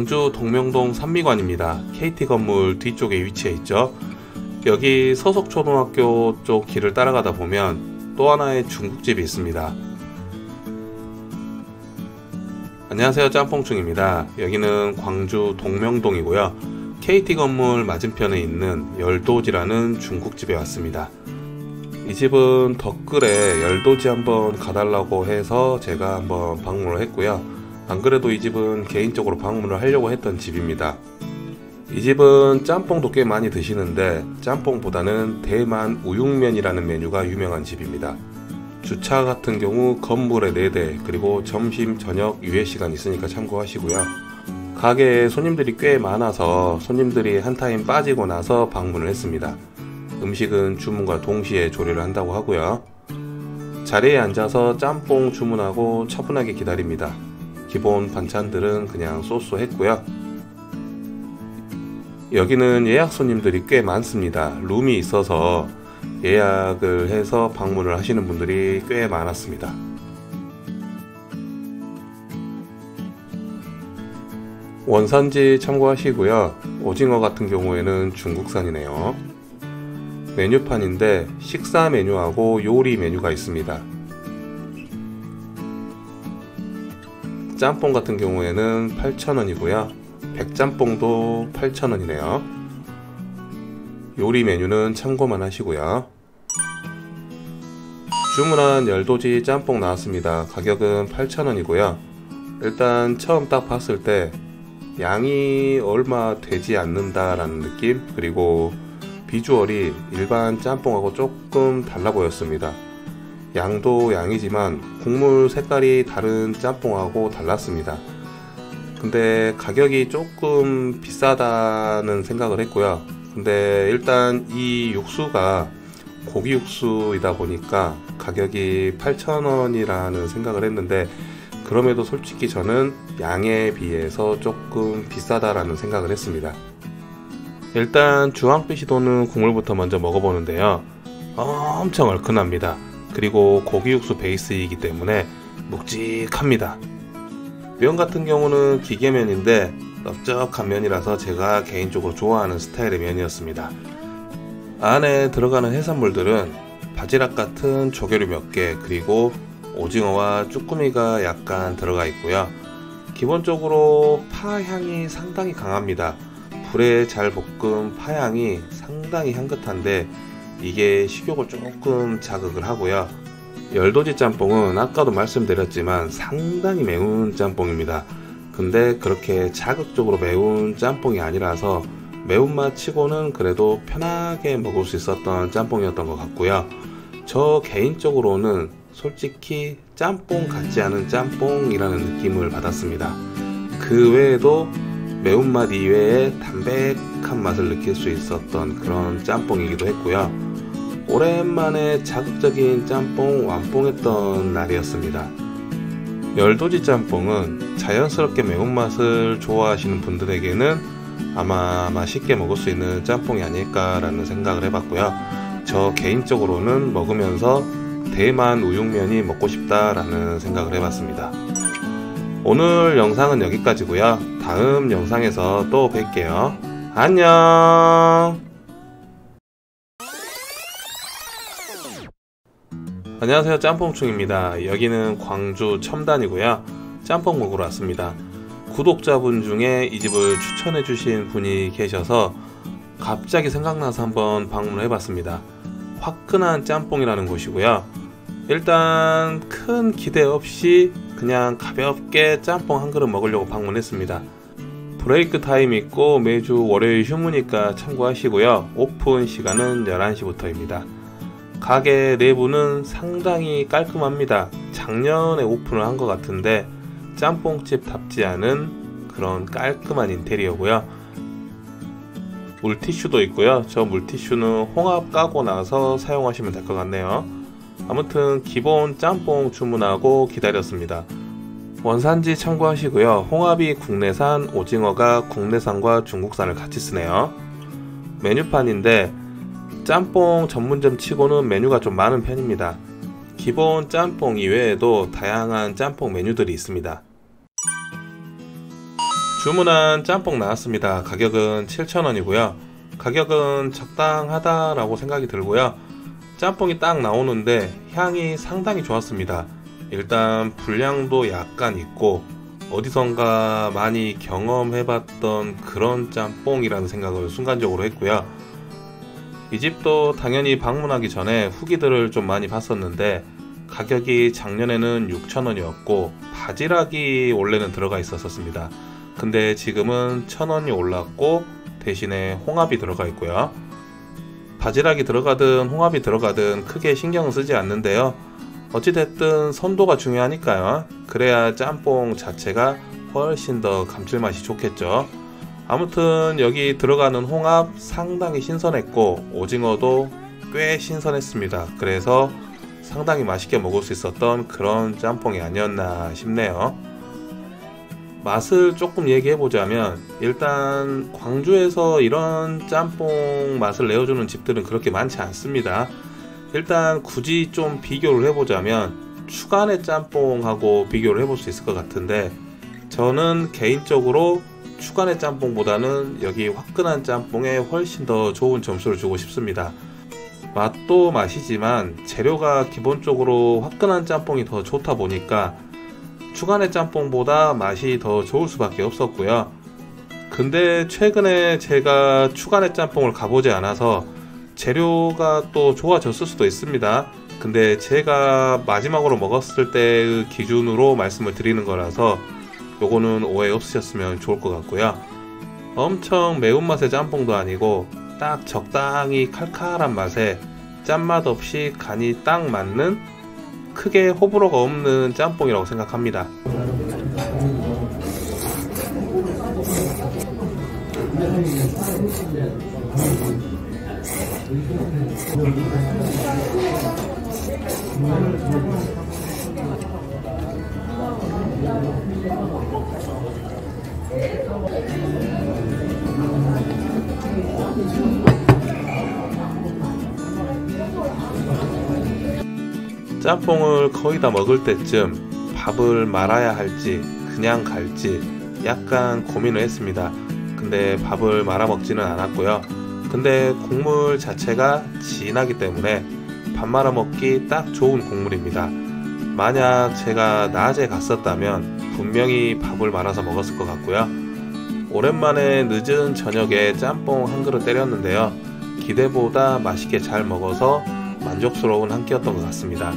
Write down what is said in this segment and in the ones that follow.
광주 동명동 산미관입니다. KT 건물 뒤쪽에 위치해 있죠. 여기 서석초등학교 쪽 길을 따라가다 보면 또 하나의 중국집이 있습니다. 안녕하세요, 짬뽕충입니다. 여기는 광주 동명동이고요. KT 건물 맞은편에 있는 열도지라는 중국집에 왔습니다. 이 집은 덧글에 열도지 한번 가달라고 해서 제가 한번 방문을 했고요. 안 그래도 이 집은 개인적으로 방문을 하려고 했던 집입니다. 이 집은 짬뽕도 꽤 많이 드시는데 짬뽕보다는 대만 우육면이라는 메뉴가 유명한 집입니다. 주차 같은 경우 건물에 4대, 그리고 점심 저녁 유예시간 있으니까 참고하시고요. 가게에 손님들이 꽤 많아서 손님들이 한 타임 빠지고 나서 방문을 했습니다. 음식은 주문과 동시에 조리를 한다고 하고요. 자리에 앉아서 짬뽕 주문하고 차분하게 기다립니다. 기본 반찬들은 그냥 쏘쏘했고요. 여기는 예약 손님들이 꽤 많습니다. 룸이 있어서 예약을 해서 방문을 하시는 분들이 꽤 많았습니다. 원산지 참고하시고요. 오징어 같은 경우에는 중국산이네요. 메뉴판인데 식사 메뉴하고 요리 메뉴가 있습니다. 짬뽕 같은 경우에는 8,000원이고요. 백짬뽕도 8,000원이네요. 요리 메뉴는 참고만 하시고요. 주문한 열도지 짬뽕 나왔습니다. 가격은 8,000원이고요. 일단 처음 딱 봤을 때 양이 얼마 되지 않는다 라는 느낌, 그리고 비주얼이 일반 짬뽕하고 조금 달라 보였습니다. 양도 양이지만 국물 색깔이 다른 짬뽕하고 달랐습니다. 근데 가격이 조금 비싸다는 생각을 했고요. 근데 일단 이 육수가 고기 육수이다 보니까 가격이 8,000원이라는 생각을 했는데, 그럼에도 솔직히 저는 양에 비해서 조금 비싸다라는 생각을 했습니다. 일단 주황빛이 도는 국물부터 먼저 먹어보는데요. 엄청 얼큰합니다. 그리고 고기 육수 베이스이기 때문에 묵직합니다. 면 같은 경우는 기계면인데 넓적한 면이라서 제가 개인적으로 좋아하는 스타일의 면이었습니다. 안에 들어가는 해산물들은 바지락 같은 조개류 몇 개, 그리고 오징어와 쭈꾸미가 약간 들어가 있고요. 기본적으로 파 향이 상당히 강합니다. 불에 잘 볶은 파향이 상당히 향긋한데 이게 식욕을 조금 자극을 하고요. 열도지 짬뽕은 아까도 말씀드렸지만 상당히 매운 짬뽕입니다. 근데 그렇게 자극적으로 매운 짬뽕이 아니라서 매운맛 치고는 그래도 편하게 먹을 수 있었던 짬뽕이었던 것 같고요. 저 개인적으로는 솔직히 짬뽕 같지 않은 짬뽕이라는 느낌을 받았습니다. 그 외에도 매운맛 이외에 담백한 맛을 느낄 수 있었던 그런 짬뽕이기도 했고요. 오랜만에 자극적인 짬뽕 완뽕했던 날이었습니다. 열도지 짬뽕은 자연스럽게 매운맛을 좋아하시는 분들에게는 아마 맛있게 먹을 수 있는 짬뽕이 아닐까라는 생각을 해봤고요. 저 개인적으로는 먹으면서 대만 우육면이 먹고 싶다라는 생각을 해봤습니다. 오늘 영상은 여기까지고요. 다음 영상에서 또 뵐게요. 안녕. 안녕하세요, 짬뽕충입니다. 여기는 광주 첨단이고요. 짬뽕 먹으러 왔습니다. 구독자분 중에 이 집을 추천해 주신 분이 계셔서 갑자기 생각나서 한번 방문을 해봤습니다. 화끈한 짬뽕이라는 곳이고요. 일단 큰 기대 없이 그냥 가볍게 짬뽕 한 그릇 먹으려고 방문했습니다. 브레이크 타임 있고 매주 월요일 휴무니까 참고하시고요. 오픈 시간은 11시부터입니다. 가게 내부는 상당히 깔끔합니다. 작년에 오픈을 한 것 같은데 짬뽕집답지 않은 그런 깔끔한 인테리어고요. 물티슈도 있고요. 저 물티슈는 홍합 까고 나서 사용하시면 될 것 같네요. 아무튼 기본 짬뽕 주문하고 기다렸습니다. 원산지 참고하시고요. 홍합이 국내산, 오징어가 국내산과 중국산을 같이 쓰네요. 메뉴판인데 짬뽕 전문점 치고는 메뉴가 좀 많은 편입니다. 기본 짬뽕 이외에도 다양한 짬뽕 메뉴들이 있습니다. 주문한 짬뽕 나왔습니다. 가격은 7,000원이고요. 가격은 적당하다라고 생각이 들고요. 짬뽕이 딱 나오는데 향이 상당히 좋았습니다. 일단 분량도 약간 있고 어디선가 많이 경험해봤던 그런 짬뽕이라는 생각을 순간적으로 했고요. 이 집도 당연히 방문하기 전에 후기들을 좀 많이 봤었는데 가격이 작년에는 6,000원이었고 바지락이 원래는 들어가 있었습니다. 근데 지금은 1,000원이 올랐고 대신에 홍합이 들어가 있고요. 바지락이 들어가든 홍합이 들어가든 크게 신경은 쓰지 않는데요. 어찌됐든 선도가 중요하니까요. 그래야 짬뽕 자체가 훨씬 더 감칠맛이 좋겠죠. 아무튼 여기 들어가는 홍합 상당히 신선했고 오징어도 꽤 신선했습니다. 그래서 상당히 맛있게 먹을 수 있었던 그런 짬뽕이 아니었나 싶네요. 맛을 조금 얘기해보자면 일단 광주에서 이런 짬뽕 맛을 내어주는 집들은 그렇게 많지 않습니다. 일단 굳이 좀 비교를 해보자면 추간의 짬뽕하고 비교를 해볼 수 있을 것 같은데 저는 개인적으로 추간의 짬뽕보다는 여기 화끈한 짬뽕에 훨씬 더 좋은 점수를 주고 싶습니다. 맛도 맛이지만 재료가 기본적으로 화끈한 짬뽕이 더 좋다 보니까 추간의 짬뽕보다 맛이 더 좋을 수밖에 없었고요. 근데 최근에 제가 추간의 짬뽕을 가보지 않아서 재료가 또 좋아졌을 수도 있습니다. 근데 제가 마지막으로 먹었을 때의 기준으로 말씀을 드리는 거라서 요거는 오해 없으셨으면 좋을 것 같고요. 엄청 매운맛의 짬뽕도 아니고 딱 적당히 칼칼한 맛에 짠맛 없이 간이 딱 맞는 크게 호불호가 없는 짬뽕이라고 생각합니다. 짬뽕을 거의 다 먹을 때쯤 밥을 말아야 할지 그냥 갈지 약간 고민을 했습니다. 근데 밥을 말아 먹지는 않았고요. 근데 국물 자체가 진하기 때문에 밥 말아 먹기 딱 좋은 국물입니다. 만약 제가 낮에 갔었다면 분명히 밥을 말아서 먹었을 것 같고요. 오랜만에 늦은 저녁에 짬뽕 한 그릇 때렸는데요. 기대보다 맛있게 잘 먹어서 만족스러운 한 끼였던 것 같습니다.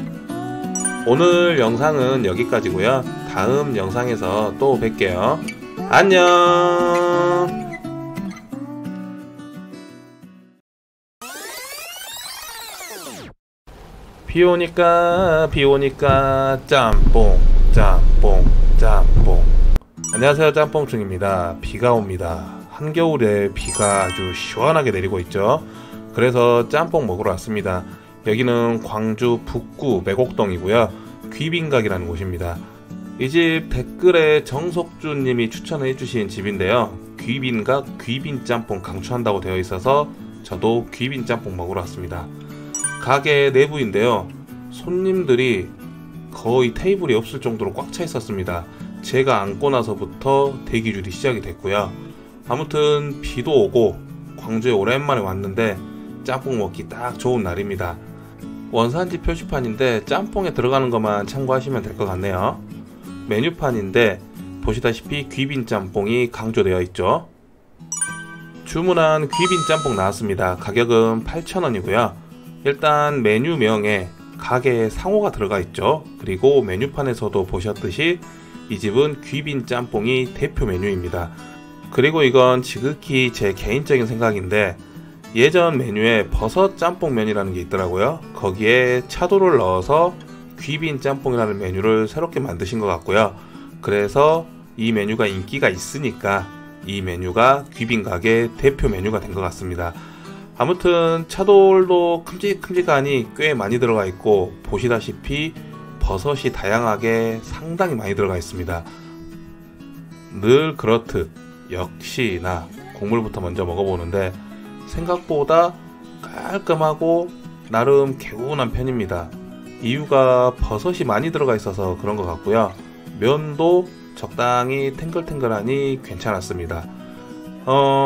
오늘 영상은 여기까지고요. 다음 영상에서 또 뵐게요. 안녕. 비오니까 짬뽕. 안녕하세요, 짬뽕충입니다. 비가 옵니다. 한겨울에 비가 아주 시원하게 내리고 있죠. 그래서 짬뽕 먹으러 왔습니다. 여기는 광주 북구 매곡동이고요. 귀빈각이라는 곳입니다. 이 집 댓글에 정석주님이 추천해 주신 집인데요. 귀빈각 귀빈짬뽕 강추한다고 되어 있어서 저도 귀빈짬뽕 먹으러 왔습니다. 가게 내부인데요. 손님들이 거의 테이블이 없을 정도로 꽉 차 있었습니다. 제가 앉고 나서부터 대기줄이 시작이 됐고요. 아무튼 비도 오고 광주에 오랜만에 왔는데 짬뽕 먹기 딱 좋은 날입니다. 원산지 표시판인데 짬뽕에 들어가는 것만 참고하시면 될 것 같네요. 메뉴판인데 보시다시피 귀빈짬뽕이 강조되어 있죠. 주문한 귀빈짬뽕 나왔습니다. 가격은 8,000원이고요. 일단 메뉴명에 가게에 상호가 들어가 있죠. 그리고 메뉴판에서도 보셨듯이 이 집은 귀빈짬뽕이 대표 메뉴입니다. 그리고 이건 지극히 제 개인적인 생각인데 예전 메뉴에 버섯 짬뽕면이라는 게 있더라고요. 거기에 차돌을 넣어서 귀빈 짬뽕이라는 메뉴를 새롭게 만드신 것 같고요. 그래서 이 메뉴가 인기가 있으니까 이 메뉴가 귀빈 가게 대표 메뉴가 된 것 같습니다. 아무튼 차돌도 큼직큼직하니 꽤 많이 들어가 있고 보시다시피 버섯이 다양하게 상당히 많이 들어가 있습니다. 늘 그렇듯 역시나 국물부터 먼저 먹어보는데 생각보다 깔끔하고 나름 개운한 편입니다. 이유가 버섯이 많이 들어가 있어서 그런 것 같고요. 면도 적당히 탱글탱글하니 괜찮았습니다.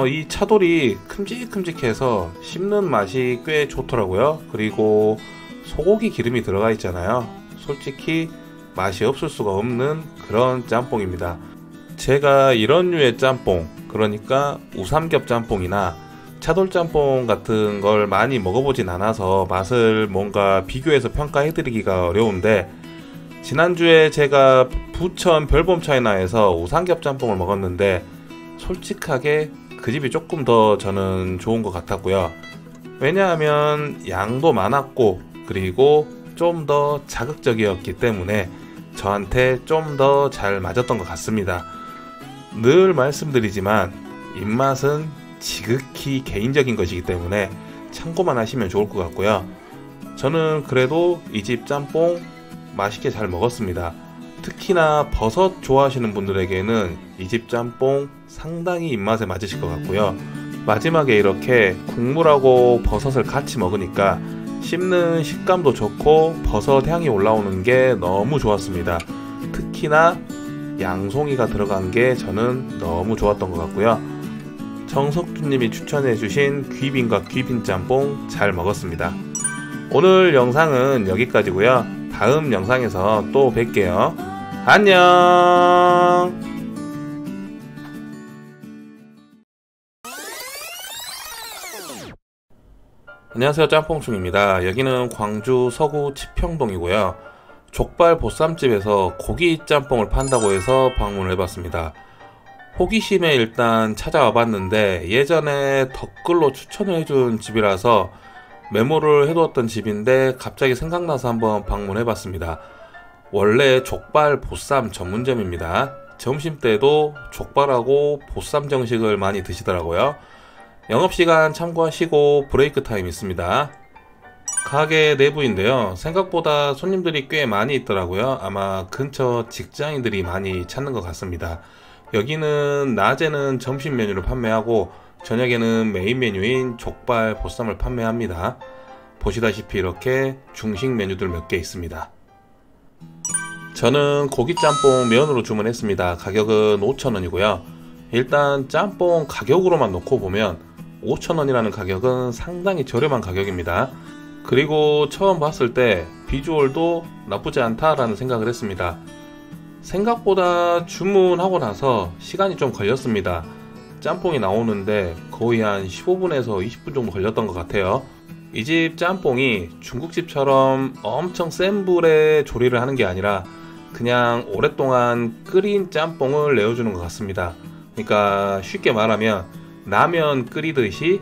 이 차돌이 큼직큼직해서 씹는 맛이 꽤 좋더라고요. 그리고 소고기 기름이 들어가 있잖아요. 솔직히 맛이 없을 수가 없는 그런 짬뽕입니다. 제가 이런 류의 짬뽕, 그러니까 우삼겹 짬뽕이나 차돌 짬뽕 같은 걸 많이 먹어보진 않아서 맛을 뭔가 비교해서 평가해드리기가 어려운데, 지난주에 제가 부천 별봄 차이나에서 우삼겹 짬뽕을 먹었는데 솔직하게 그 집이 조금 더 저는 좋은 것 같았고요. 왜냐하면 양도 많았고 그리고 좀 더 자극적이었기 때문에 저한테 좀 더 잘 맞았던 것 같습니다. 늘 말씀드리지만 입맛은 지극히 개인적인 것이기 때문에 참고만 하시면 좋을 것 같고요. 저는 그래도 이 집 짬뽕 맛있게 잘 먹었습니다. 특히나 버섯 좋아하시는 분들에게는 이 집 짬뽕 상당히 입맛에 맞으실 것 같고요. 마지막에 이렇게 국물하고 버섯을 같이 먹으니까 씹는 식감도 좋고 버섯 향이 올라오는 게 너무 좋았습니다. 특히나 양송이가 들어간 게 저는 너무 좋았던 것 같고요. 정석주님이 추천해주신 귀빈과 귀빈 짬뽕 잘 먹었습니다. 오늘 영상은 여기까지고요. 다음 영상에서 또 뵐게요. 안녕. 안녕하세요, 짬뽕충입니다. 여기는 광주 서구 치평동이고요. 족발 보쌈집에서 고기 짬뽕을 판다고 해서 방문을 해봤습니다. 호기심에 일단 찾아와 봤는데 예전에 댓글로 추천을 해준 집이라서 메모를 해두었던 집인데 갑자기 생각나서 한번 방문해봤습니다. 원래 족발 보쌈 전문점입니다. 점심때도 족발하고 보쌈 정식을 많이 드시더라고요. 영업시간 참고하시고 브레이크 타임 있습니다. 가게 내부인데요. 생각보다 손님들이 꽤 많이 있더라고요. 아마 근처 직장인들이 많이 찾는 것 같습니다. 여기는 낮에는 점심 메뉴를 판매하고 저녁에는 메인 메뉴인 족발 보쌈을 판매합니다. 보시다시피 이렇게 중식 메뉴들 몇 개 있습니다. 저는 고기짬뽕 면으로 주문했습니다. 가격은 5,000원이고요. 일단 짬뽕 가격으로만 놓고 보면 5,000원이라는 가격은 상당히 저렴한 가격입니다. 그리고 처음 봤을 때 비주얼도 나쁘지 않다라는 생각을 했습니다. 생각보다 주문하고 나서 시간이 좀 걸렸습니다. 짬뽕이 나오는데 거의 한 15분에서 20분 정도 걸렸던 것 같아요. 이 집 짬뽕이 중국집처럼 엄청 센 불에 조리를 하는 게 아니라 그냥 오랫동안 끓인 짬뽕을 내어주는 것 같습니다. 그러니까 쉽게 말하면 라면 끓이듯이,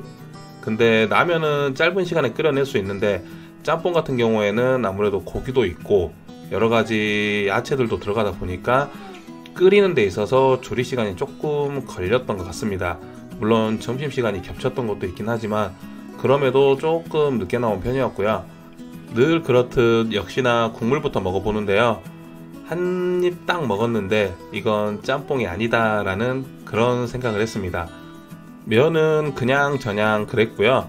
근데 라면은 짧은 시간에 끓여낼 수 있는데 짬뽕 같은 경우에는 아무래도 고기도 있고 여러가지 야채들도 들어가다 보니까 끓이는 데 있어서 조리 시간이 조금 걸렸던 것 같습니다. 물론 점심시간이 겹쳤던 것도 있긴 하지만 그럼에도 조금 늦게 나온 편이었고요. 늘 그렇듯 역시나 국물부터 먹어보는데요. 한 입 딱 먹었는데 이건 짬뽕이 아니다 라는 그런 생각을 했습니다. 면은 그냥 저냥 그랬고요.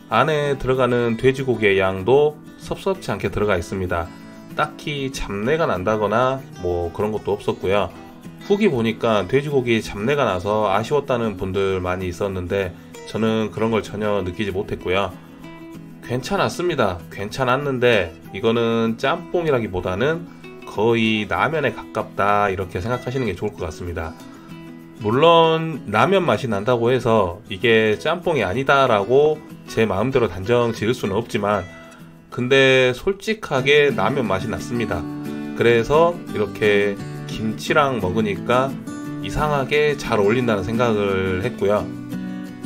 안에 들어가는 돼지고기의 양도 섭섭치 않게 들어가 있습니다. 딱히 잡내가 난다거나 뭐 그런 것도 없었고요. 후기 보니까 돼지고기 잡내가 나서 아쉬웠다는 분들 많이 있었는데 저는 그런 걸 전혀 느끼지 못했고요. 괜찮았습니다. 괜찮았는데 이거는 짬뽕이라기보다는 거의 라면에 가깝다 이렇게 생각하시는 게 좋을 것 같습니다. 물론 라면 맛이 난다고 해서 이게 짬뽕이 아니다 라고 제 마음대로 단정 지을 수는 없지만 근데 솔직하게 라면 맛이 났습니다. 그래서 이렇게 김치랑 먹으니까 이상하게 잘 어울린다는 생각을 했고요.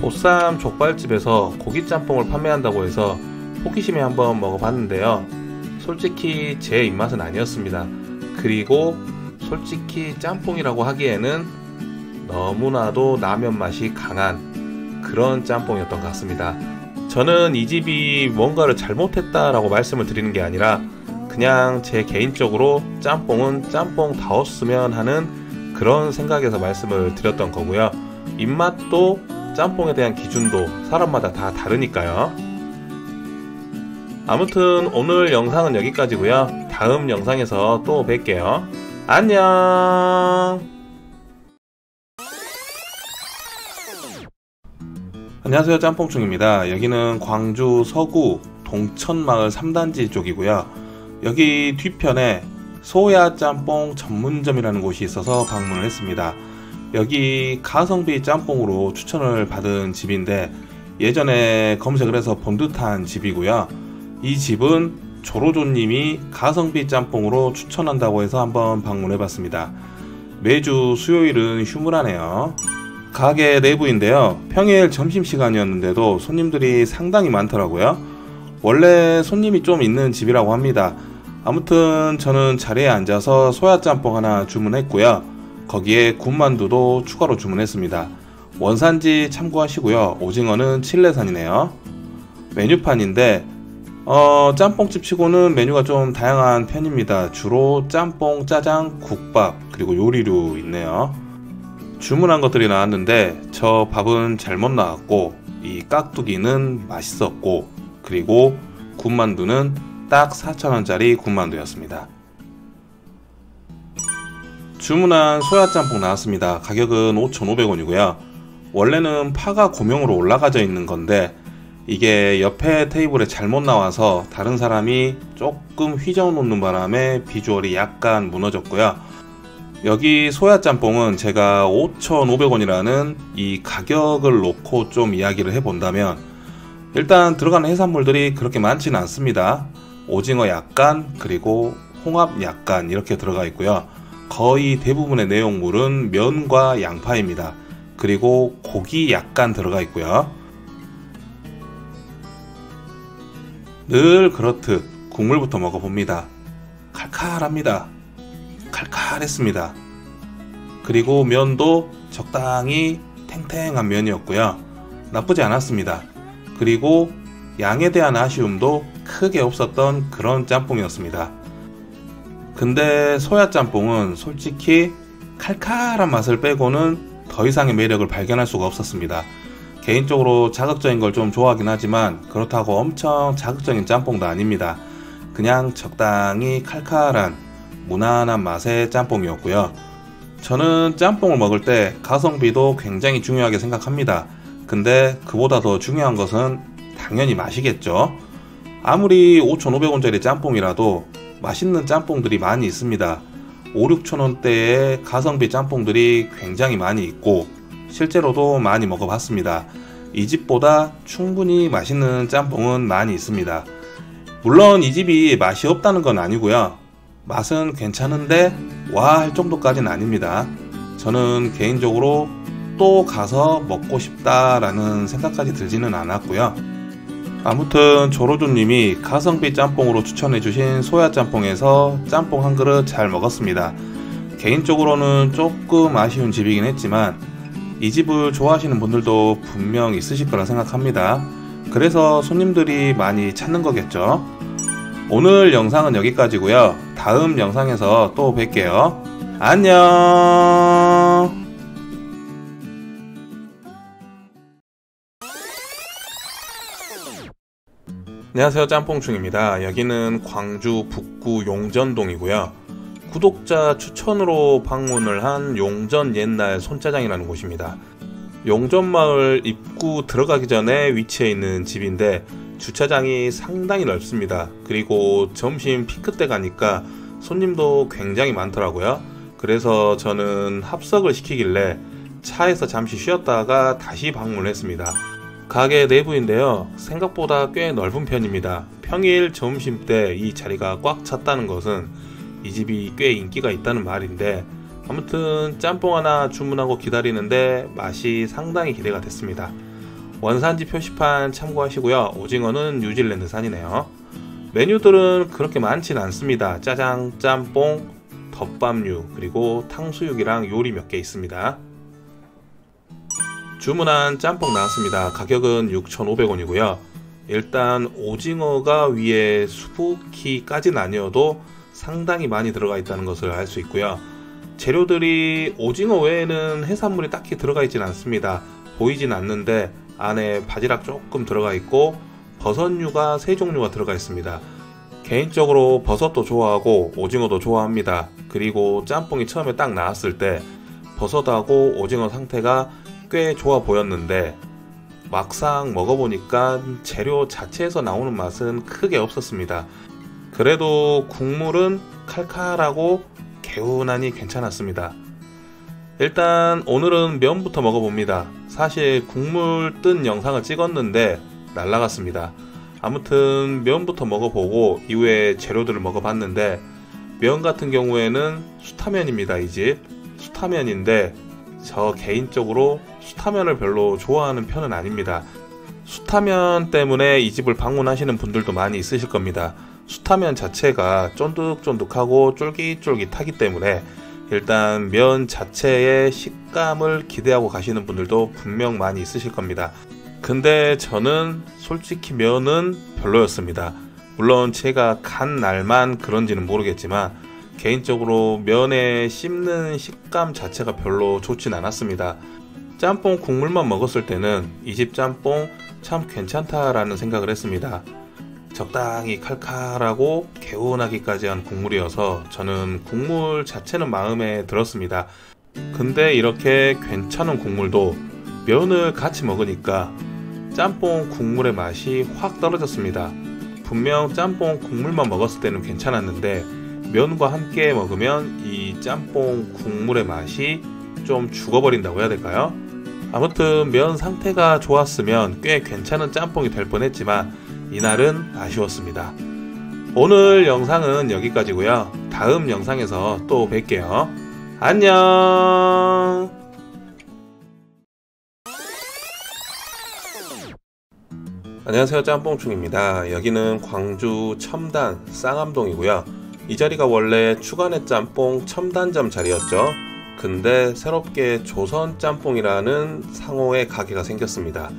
보쌈 족발집에서 고기짬뽕을 판매한다고 해서 호기심에 한번 먹어봤는데요. 솔직히 제 입맛은 아니었습니다. 그리고 솔직히 짬뽕이라고 하기에는 너무나도 라면 맛이 강한 그런 짬뽕이었던 것 같습니다. 저는 이 집이 뭔가를 잘못했다라고 말씀을 드리는 게 아니라 그냥 제 개인적으로 짬뽕은 짬뽕다웠으면 하는 그런 생각에서 말씀을 드렸던 거고요. 입맛도 짬뽕에 대한 기준도 사람마다 다 다르니까요. 아무튼 오늘 영상은 여기까지고요. 다음 영상에서 또 뵐게요. 안녕. 안녕하세요, 짬뽕충입니다. 여기는 광주 서구 동천마을 3단지 쪽이고요. 여기 뒤편에 소야 짬뽕 전문점이라는 곳이 있어서 방문을 했습니다. 여기 가성비 짬뽕으로 추천을 받은 집인데 예전에 검색을 해서 본 듯한 집이고요. 이 집은 조로조님이 가성비 짬뽕으로 추천한다고 해서 한번 방문해 봤습니다. 매주 수요일은 휴무라네요. 가게 내부인데요, 평일 점심시간이었는데도 손님들이 상당히 많더라고요. 원래 손님이 좀 있는 집이라고 합니다. 아무튼 저는 자리에 앉아서 소야짬뽕 하나 주문했고요. 거기에 군만두도 추가로 주문했습니다. 원산지 참고하시고요. 오징어는 칠레산이네요. 메뉴판인데 짬뽕집 치고는 메뉴가 좀 다양한 편입니다. 주로 짬뽕, 짜장, 국밥, 그리고 요리류 있네요. 주문한 것들이 나왔는데 저 밥은 잘못 나왔고, 이 깍두기는 맛있었고, 그리고 군만두는 딱 4,000원짜리 군만두였습니다. 주문한 소야짬뽕 나왔습니다. 가격은 5,500원이고요 원래는 파가 고명으로 올라가져 있는 건데 이게 옆에 테이블에 잘못 나와서 다른 사람이 조금 휘저어 놓는 바람에 비주얼이 약간 무너졌고요. 여기 소야짬뽕은 제가 5,500원이라는 이 가격을 놓고 좀 이야기를 해본다면, 일단 들어가는 해산물들이 그렇게 많지는 않습니다. 오징어 약간, 그리고 홍합 약간 이렇게 들어가 있고요. 거의 대부분의 내용물은 면과 양파입니다. 그리고 고기 약간 들어가 있고요. 늘 그렇듯 국물부터 먹어봅니다. 칼칼합니다. 칼칼했습니다. 그리고 면도 적당히 탱탱한 면이었고요. 나쁘지 않았습니다. 그리고 양에 대한 아쉬움도 크게 없었던 그런 짬뽕이었습니다. 근데 소야짬뽕은 솔직히 칼칼한 맛을 빼고는 더 이상의 매력을 발견할 수가 없었습니다. 개인적으로 자극적인 걸 좀 좋아하긴 하지만 그렇다고 엄청 자극적인 짬뽕도 아닙니다. 그냥 적당히 칼칼한 무난한 맛의 짬뽕이었고요. 저는 짬뽕을 먹을 때 가성비도 굉장히 중요하게 생각합니다. 근데 그보다 더 중요한 것은 당연히 맛이겠죠. 아무리 5,500원짜리 짬뽕이라도 맛있는 짬뽕들이 많이 있습니다. 5,000~6,000원대의 가성비 짬뽕들이 굉장히 많이 있고 실제로도 많이 먹어봤습니다. 이 집보다 충분히 맛있는 짬뽕은 많이 있습니다. 물론 이 집이 맛이 없다는 건 아니고요. 맛은 괜찮은데 와 할 정도까지는 아닙니다. 저는 개인적으로 또 가서 먹고 싶다라는 생각까지 들지는 않았고요. 아무튼 조로조님이 가성비 짬뽕으로 추천해주신 소야짬뽕에서 짬뽕 한 그릇 잘 먹었습니다. 개인적으로는 조금 아쉬운 집이긴 했지만 이 집을 좋아하시는 분들도 분명 있으실 거라 생각합니다. 그래서 손님들이 많이 찾는 거겠죠. 오늘 영상은 여기까지고요. 다음 영상에서 또 뵐게요. 안녕. 안녕하세요, 짬뽕충입니다. 여기는 광주 북구 용전동이고요. 구독자 추천으로 방문을 한 용전 옛날 손짜장이라는 곳입니다. 용전마을 입구 들어가기 전에 위치해 있는 집인데 주차장이 상당히 넓습니다. 그리고 점심 피크 때 가니까 손님도 굉장히 많더라고요. 그래서 저는 합석을 시키길래 차에서 잠시 쉬었다가 다시 방문을 했습니다. 가게 내부인데요, 생각보다 꽤 넓은 편입니다. 평일 점심 때 이 자리가 꽉 찼다는 것은 이 집이 꽤 인기가 있다는 말인데, 아무튼 짬뽕 하나 주문하고 기다리는데 맛이 상당히 기대가 됐습니다. 원산지 표시판 참고하시고요. 오징어는 뉴질랜드산이네요. 메뉴들은 그렇게 많진 않습니다. 짜장, 짬뽕, 덮밥류, 그리고 탕수육이랑 요리 몇 개 있습니다. 주문한 짬뽕 나왔습니다. 가격은 6,500원이고요. 일단 오징어가 위에 수북히까지는 아니어도 상당히 많이 들어가 있다는 것을 알 수 있고요. 재료들이 오징어 외에는 해산물이 딱히 들어가 있진 않습니다. 보이진 않는데 안에 바지락 조금 들어가 있고 버섯류가 3종류가 들어가 있습니다. 개인적으로 버섯도 좋아하고 오징어도 좋아합니다. 그리고 짬뽕이 처음에 딱 나왔을 때 버섯하고 오징어 상태가 꽤 좋아 보였는데 막상 먹어보니까 재료 자체에서 나오는 맛은 크게 없었습니다. 그래도 국물은 칼칼하고 개운하니 괜찮았습니다. 일단 오늘은 면부터 먹어봅니다. 사실 국물 뜬 영상을 찍었는데 날라갔습니다. 아무튼 면부터 먹어보고 이후에 재료들을 먹어봤는데, 면 같은 경우에는 수타면입니다. 이 집 수타면인데 저 개인적으로 수타면을 별로 좋아하는 편은 아닙니다. 수타면 때문에 이 집을 방문하시는 분들도 많이 있으실 겁니다. 수타면 자체가 쫀득쫀득하고 쫄깃쫄깃하기 때문에 일단 면 자체의 식감을 기대하고 가시는 분들도 분명 많이 있으실 겁니다. 근데 저는 솔직히 면은 별로였습니다. 물론 제가 간 날만 그런지는 모르겠지만 개인적으로 면에 씹는 식감 자체가 별로 좋진 않았습니다. 짬뽕 국물만 먹었을 때는 이 집 짬뽕 참 괜찮다라는 생각을 했습니다. 적당히 칼칼하고 개운하기까지 한 국물이어서 저는 국물 자체는 마음에 들었습니다. 근데 이렇게 괜찮은 국물도 면을 같이 먹으니까 짬뽕 국물의 맛이 확 떨어졌습니다. 분명 짬뽕 국물만 먹었을 때는 괜찮았는데 면과 함께 먹으면 이 짬뽕 국물의 맛이 좀 죽어버린다고 해야 될까요? 아무튼 면 상태가 좋았으면 꽤 괜찮은 짬뽕이 될 뻔했지만 이날은 아쉬웠습니다. 오늘 영상은 여기까지고요. 다음 영상에서 또 뵐게요. 안녕. 안녕하세요, 짬뽕충입니다. 여기는 광주 첨단 쌍암동이고요. 이 자리가 원래 추간의 짬뽕 첨단점 자리였죠. 근데 새롭게 조선 짬뽕이라는 상호의 가게가 생겼습니다.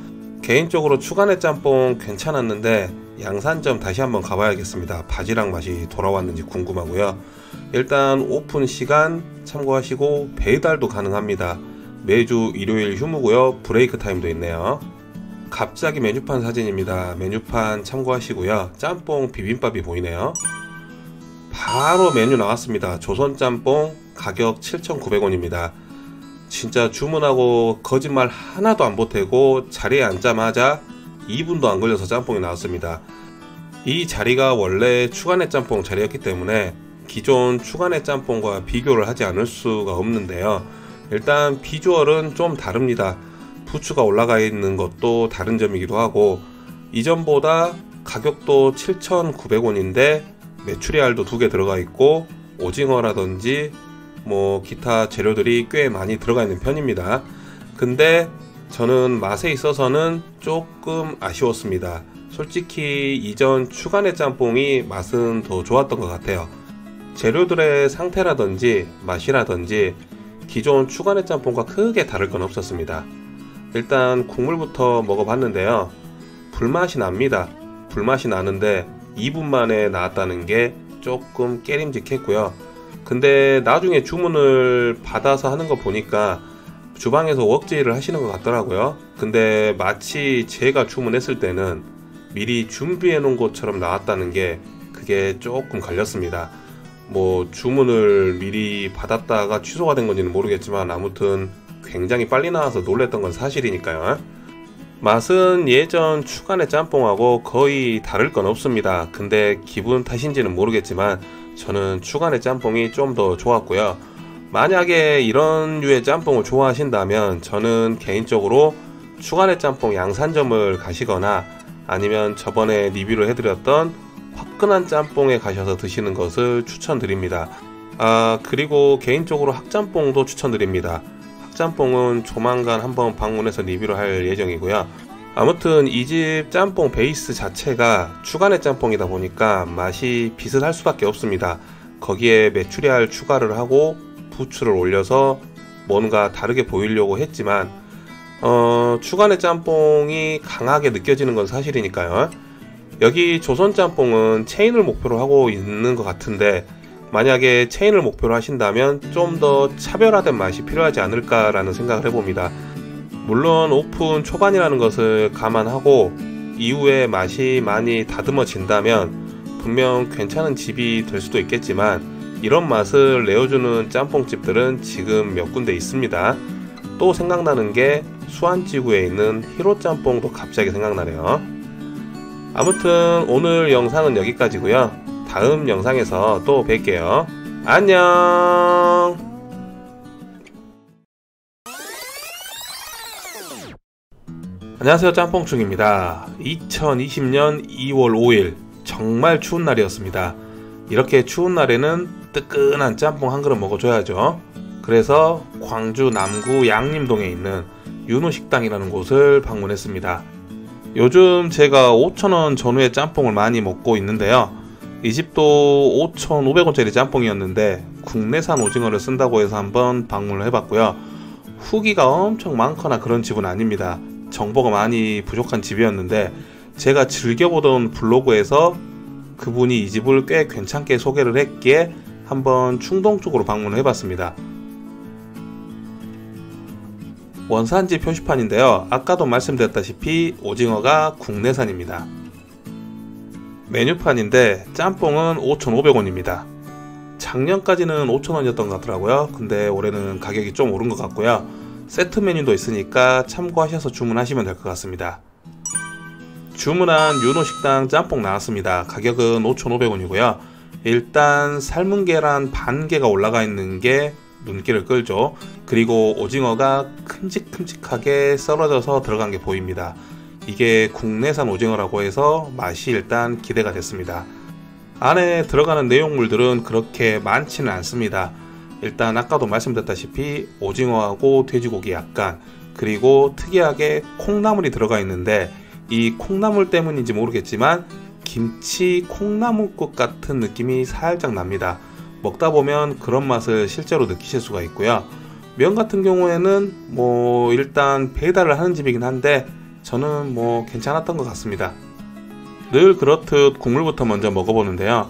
개인적으로 추간의 짬뽕 괜찮았는데 양산점 다시 한번 가봐야겠습니다. 바지락 맛이 돌아왔는지 궁금하고요. 일단 오픈 시간 참고하시고 배달도 가능합니다. 매주 일요일 휴무고요. 브레이크 타임도 있네요. 갑자기 메뉴판 사진입니다. 메뉴판 참고하시고요. 짬뽕 비빔밥이 보이네요. 바로 메뉴 나왔습니다. 조선 짬뽕 가격 7,900원입니다. 진짜 주문하고 거짓말 하나도 안 보태고 자리에 앉자마자 2분도 안 걸려서 짬뽕이 나왔습니다. 이 자리가 원래 추간의 짬뽕 자리였기 때문에 기존 추간의 짬뽕과 비교를 하지 않을 수가 없는데요. 일단 비주얼은 좀 다릅니다. 부추가 올라가 있는 것도 다른 점이기도 하고, 이전보다 가격도 7,900원인데 메추리알도 2개 들어가 있고 오징어라든지 뭐 기타 재료들이 꽤 많이 들어가 있는 편입니다. 근데 저는 맛에 있어서는 조금 아쉬웠습니다. 솔직히 이전 추간의 짬뽕이 맛은 더 좋았던 것 같아요. 재료들의 상태라든지 맛이라든지 기존 추간의 짬뽕과 크게 다를 건 없었습니다. 일단 국물부터 먹어봤는데요. 불맛이 납니다. 불맛이 나는데 2분 만에 나왔다는 게 조금 깨림직했고요. 근데 나중에 주문을 받아서 하는 거 보니까 주방에서 웍질을 하시는 것 같더라고요. 근데 마치 제가 주문했을 때는 미리 준비해 놓은 것처럼 나왔다는 게 그게 조금 걸렸습니다. 뭐 주문을 미리 받았다가 취소가 된 건지는 모르겠지만 아무튼 굉장히 빨리 나와서 놀랬던 건 사실이니까요. 맛은 예전 추간의 짬뽕하고 거의 다를 건 없습니다. 근데 기분 탓인지는 모르겠지만 저는 추간의 짬뽕이 좀 더 좋았고요. 만약에 이런 류의 짬뽕을 좋아하신다면 저는 개인적으로 추간의 짬뽕 양산점을 가시거나 아니면 저번에 리뷰를 해드렸던 화끈한 짬뽕에 가셔서 드시는 것을 추천드립니다. 그리고 개인적으로 학짬뽕도 추천드립니다. 짬뽕은 조만간 한번 방문해서 리뷰를 할 예정이고요. 아무튼 이 집 짬뽕 베이스 자체가 추간의 짬뽕이다 보니까 맛이 비슷할 수밖에 없습니다. 거기에 메추리알 추가를 하고 부추를 올려서 뭔가 다르게 보이려고 했지만 추간의 짬뽕이 강하게 느껴지는 건 사실이니까요. 여기 조선 짬뽕은 체인을 목표로 하고 있는 것 같은데 만약에 체인을 목표로 하신다면 좀 더 차별화된 맛이 필요하지 않을까라는 생각을 해봅니다. 물론 오픈 초반이라는 것을 감안하고 이후에 맛이 많이 다듬어진다면 분명 괜찮은 집이 될 수도 있겠지만 이런 맛을 내어주는 짬뽕집들은 지금 몇 군데 있습니다. 또 생각나는 게 수안지구에 있는 히로짬뽕도 갑자기 생각나네요. 아무튼 오늘 영상은 여기까지고요. 다음 영상에서 또 뵐게요. 안녕. 안녕하세요, 짬뽕충입니다. 2020년 2월 5일 정말 추운 날이었습니다. 이렇게 추운 날에는 뜨끈한 짬뽕 한 그릇 먹어줘야죠. 그래서 광주 남구 양림동에 있는 윤호식당이라는 곳을 방문했습니다. 요즘 제가 5,000원 전후의 짬뽕을 많이 먹고 있는데요. 이 집도 5,500원짜리 짬뽕이었는데 국내산 오징어를 쓴다고 해서 한번 방문을 해봤고요. 후기가 엄청 많거나 그런 집은 아닙니다. 정보가 많이 부족한 집이었는데 제가 즐겨보던 블로그에서 그분이 이 집을 꽤 괜찮게 소개를 했기에 한번 충동적으로 방문을 해봤습니다. 원산지 표시판인데요. 아까도 말씀드렸다시피 오징어가 국내산입니다. 메뉴판인데 짬뽕은 5,500원입니다. 작년까지는 5,000원이었던 것 같더라고요. 근데 올해는 가격이 좀 오른 것 같고요. 세트 메뉴도 있으니까 참고하셔서 주문하시면 될 것 같습니다. 주문한 윤호식당 짬뽕 나왔습니다. 가격은 5,500원이고요. 일단 삶은 계란 반 개가 올라가 있는 게 눈길을 끌죠. 그리고 오징어가 큼직큼직하게 썰어져서 들어간 게 보입니다. 이게 국내산 오징어라고 해서 맛이 일단 기대가 됐습니다. 안에 들어가는 내용물들은 그렇게 많지는 않습니다. 일단 아까도 말씀드렸다시피 오징어하고 돼지고기 약간, 그리고 특이하게 콩나물이 들어가 있는데 이 콩나물 때문인지 모르겠지만 김치 콩나물국 같은 느낌이 살짝 납니다. 먹다 보면 그런 맛을 실제로 느끼실 수가 있고요. 면 같은 경우에는 일단 배달을 하는 집이긴 한데 저는 괜찮았던 것 같습니다. 늘 그렇듯 국물부터 먼저 먹어보는데요.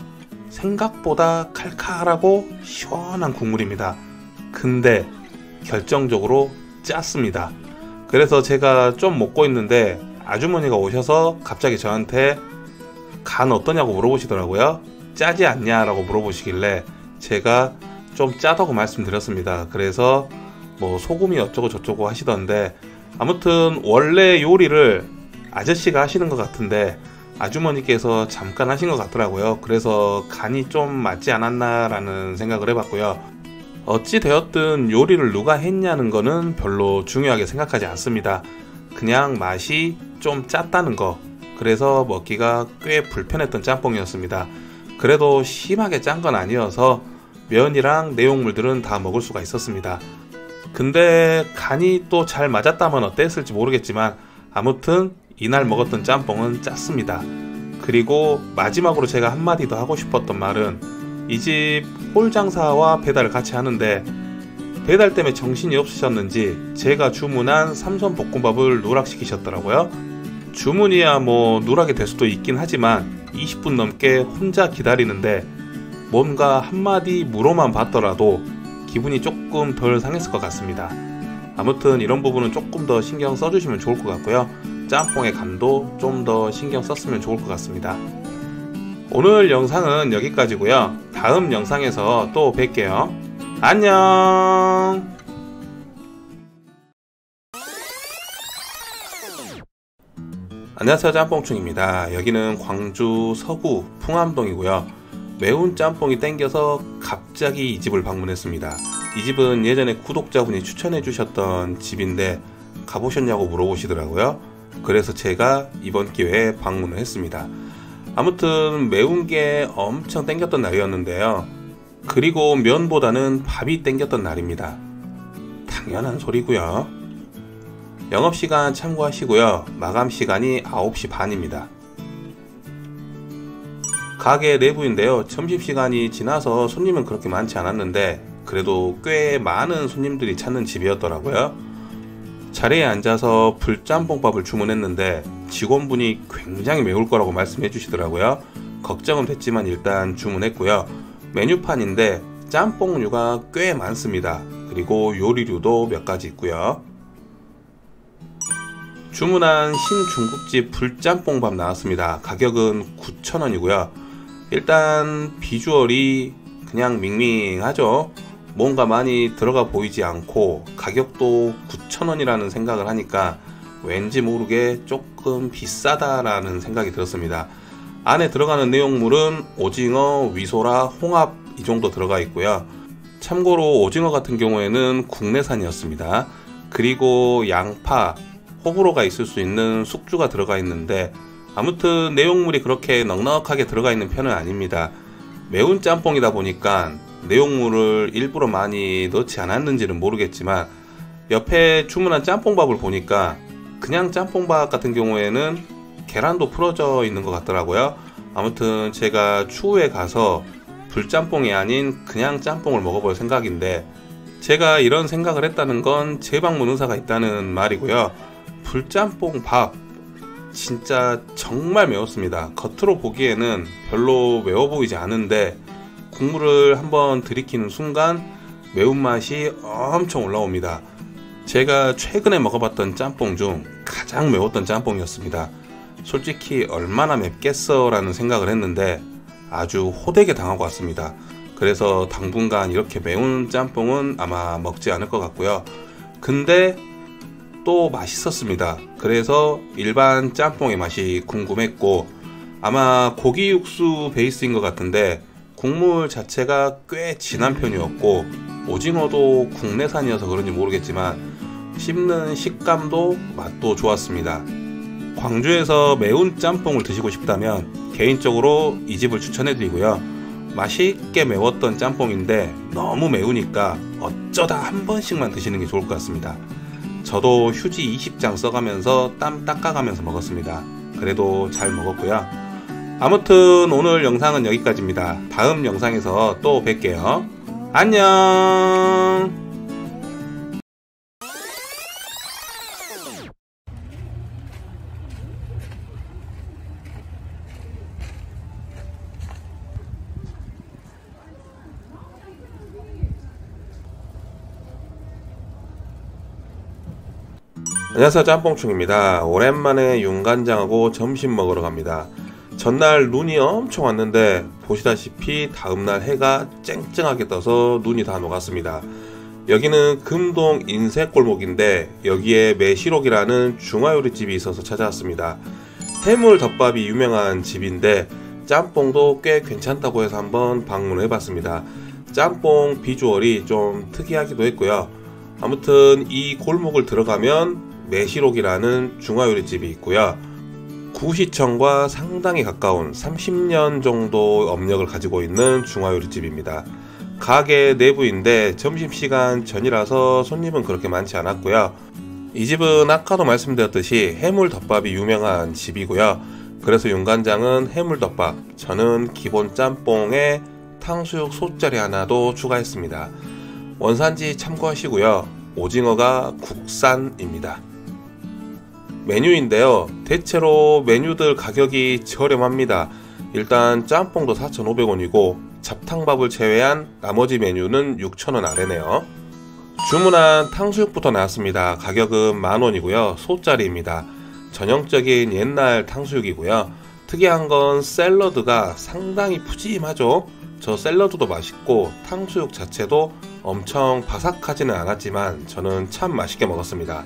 생각보다 칼칼하고 시원한 국물입니다. 근데 결정적으로 짰습니다. 그래서 제가 좀 먹고 있는데 아주머니가 오셔서 갑자기 저한테 간 어떠냐고 물어보시더라고요. 짜지 않냐라고 물어보시길래 제가 좀 짜다고 말씀드렸습니다. 그래서 소금이 어쩌고 저쩌고 하시던데, 아무튼 원래 요리를 아저씨가 하시는 것 같은데 아주머니께서 잠깐 하신 것 같더라고요. 그래서 간이 좀 맞지 않았나 라는 생각을 해봤고요. 어찌 되었든 요리를 누가 했냐는 거는 별로 중요하게 생각하지 않습니다. 그냥 맛이 좀 짰다는 거, 그래서 먹기가 꽤 불편했던 짬뽕이었습니다. 그래도 심하게 짠 건 아니어서 면이랑 내용물들은 다 먹을 수가 있었습니다. 근데 간이 또 잘 맞았다면 어땠을지 모르겠지만 아무튼 이날 먹었던 짬뽕은 짰습니다. 그리고 마지막으로 제가 한마디 더 하고 싶었던 말은, 이 집 홀장사와 배달을 같이 하는데 배달 때문에 정신이 없으셨는지 제가 주문한 삼선볶음밥을 누락시키셨더라고요. 주문이야 누락이 될 수도 있긴 하지만 20분 넘게 혼자 기다리는데 뭔가 한마디 물어만 봤더라도 기분이 조금 덜 상했을 것 같습니다. 아무튼 이런 부분은 조금 더 신경 써주시면 좋을 것 같고요. 짬뽕의 간도 좀 더 신경 썼으면 좋을 것 같습니다. 오늘 영상은 여기까지고요. 다음 영상에서 또 뵐게요. 안녕. 안녕하세요, 짬뽕충입니다. 여기는 광주 서구 풍암동이고요. 매운 짬뽕이 땡겨서 갑자기 이 집을 방문했습니다. 이 집은 예전에 구독자분이 추천해 주셨던 집인데 가보셨냐고 물어보시더라고요. 그래서 제가 이번 기회에 방문을 했습니다. 아무튼 매운 게 엄청 땡겼던 날이었는데요. 그리고 면보다는 밥이 땡겼던 날입니다. 당연한 소리고요. 영업시간 참고하시고요. 마감시간이 9시 반입니다. 가게 내부인데요. 점심시간이 지나서 손님은 그렇게 많지 않았는데 그래도 꽤 많은 손님들이 찾는 집이었더라고요. 자리에 앉아서 불짬뽕밥을 주문했는데 직원분이 굉장히 매울 거라고 말씀해 주시더라고요. 걱정은 됐지만 일단 주문했고요. 메뉴판인데 짬뽕류가 꽤 많습니다. 그리고 요리류도 몇 가지 있고요. 주문한 신중국집 불짬뽕밥 나왔습니다. 가격은 9,000원이고요. 일단 비주얼이 그냥 밍밍하죠. 뭔가 많이 들어가 보이지 않고 가격도 9,000원이라는 생각을 하니까 왠지 모르게 조금 비싸다라는 생각이 들었습니다. 안에 들어가는 내용물은 오징어, 위소라, 홍합 이 정도 들어가 있고요. 참고로 오징어 같은 경우에는 국내산이었습니다. 그리고 양파, 호불호가 있을 수 있는 숙주가 들어가 있는데 아무튼 내용물이 그렇게 넉넉하게 들어가 있는 편은 아닙니다. 매운 짬뽕이다 보니까 내용물을 일부러 많이 넣지 않았는지는 모르겠지만 옆에 주문한 짬뽕밥을 보니까 그냥 짬뽕밥 같은 경우에는 계란도 풀어져 있는 것 같더라고요. 아무튼 제가 추후에 가서 불짬뽕이 아닌 그냥 짬뽕을 먹어볼 생각인데, 제가 이런 생각을 했다는 건 재방문 의사가 있다는 말이고요. 불짬뽕 밥 진짜 정말 매웠습니다. 겉으로 보기에는 별로 매워 보이지 않은데 국물을 한번 들이키는 순간 매운맛이 엄청 올라옵니다. 제가 최근에 먹어봤던 짬뽕 중 가장 매웠던 짬뽕이었습니다. 솔직히 얼마나 맵겠어 라는 생각을 했는데 아주 호되게 당하고 왔습니다. 그래서 당분간 이렇게 매운 짬뽕은 아마 먹지 않을 것 같고요. 근데 또 맛있었습니다. 그래서 일반 짬뽕의 맛이 궁금했고, 아마 고기 육수 베이스인 것 같은데 국물 자체가 꽤 진한 편이었고, 오징어도 국내산이어서 그런지 모르겠지만 씹는 식감도 맛도 좋았습니다. 광주에서 매운 짬뽕을 드시고 싶다면 개인적으로 이 집을 추천해 드리고요. 맛있게 매웠던 짬뽕인데 너무 매우니까 어쩌다 한 번씩만 드시는 게 좋을 것 같습니다. 저도 휴지 20장 써가면서 땀 닦아가면서 먹었습니다. 그래도 잘 먹었고요. 아무튼 오늘 영상은 여기까지입니다. 다음 영상에서 또 뵐게요. 안녕. 안녕하세요, 짬뽕충입니다. 오랜만에 윤간장하고 점심 먹으러 갑니다. 전날 눈이 엄청 왔는데 보시다시피 다음날 해가 쨍쨍하게 떠서 눈이 다 녹았습니다. 여기는 금동 인쇄골목인데 여기에 매시록이라는 중화요리집이 있어서 찾아왔습니다. 해물덮밥이 유명한 집인데 짬뽕도 꽤 괜찮다고 해서 한번 방문을 해봤습니다. 짬뽕 비주얼이 좀 특이하기도 했고요. 아무튼 이 골목을 들어가면 매시록이라는 중화요리집이 있고요. 구시청과 상당히 가까운 30년 정도 업력을 가지고 있는 중화요리집입니다. 가게 내부인데 점심시간 전이라서 손님은 그렇게 많지 않았고요. 이 집은 아까도 말씀드렸듯이 해물덮밥이 유명한 집이고요. 그래서 윤간장은 해물덮밥, 저는 기본 짬뽕에 탕수육 소짜리 하나도 추가했습니다. 원산지 참고하시고요. 오징어가 국산입니다. 메뉴인데요. 대체로 메뉴들 가격이 저렴합니다. 일단 짬뽕도 4,500원이고 잡탕밥을 제외한 나머지 메뉴는 6,000원 아래네요. 주문한 탕수육부터 나왔습니다. 가격은 만원이고요. 소짜리입니다. 전형적인 옛날 탕수육이고요. 특이한 건 샐러드가 상당히 푸짐하죠. 저 샐러드도 맛있고 탕수육 자체도 엄청 바삭하지는 않았지만 저는 참 맛있게 먹었습니다.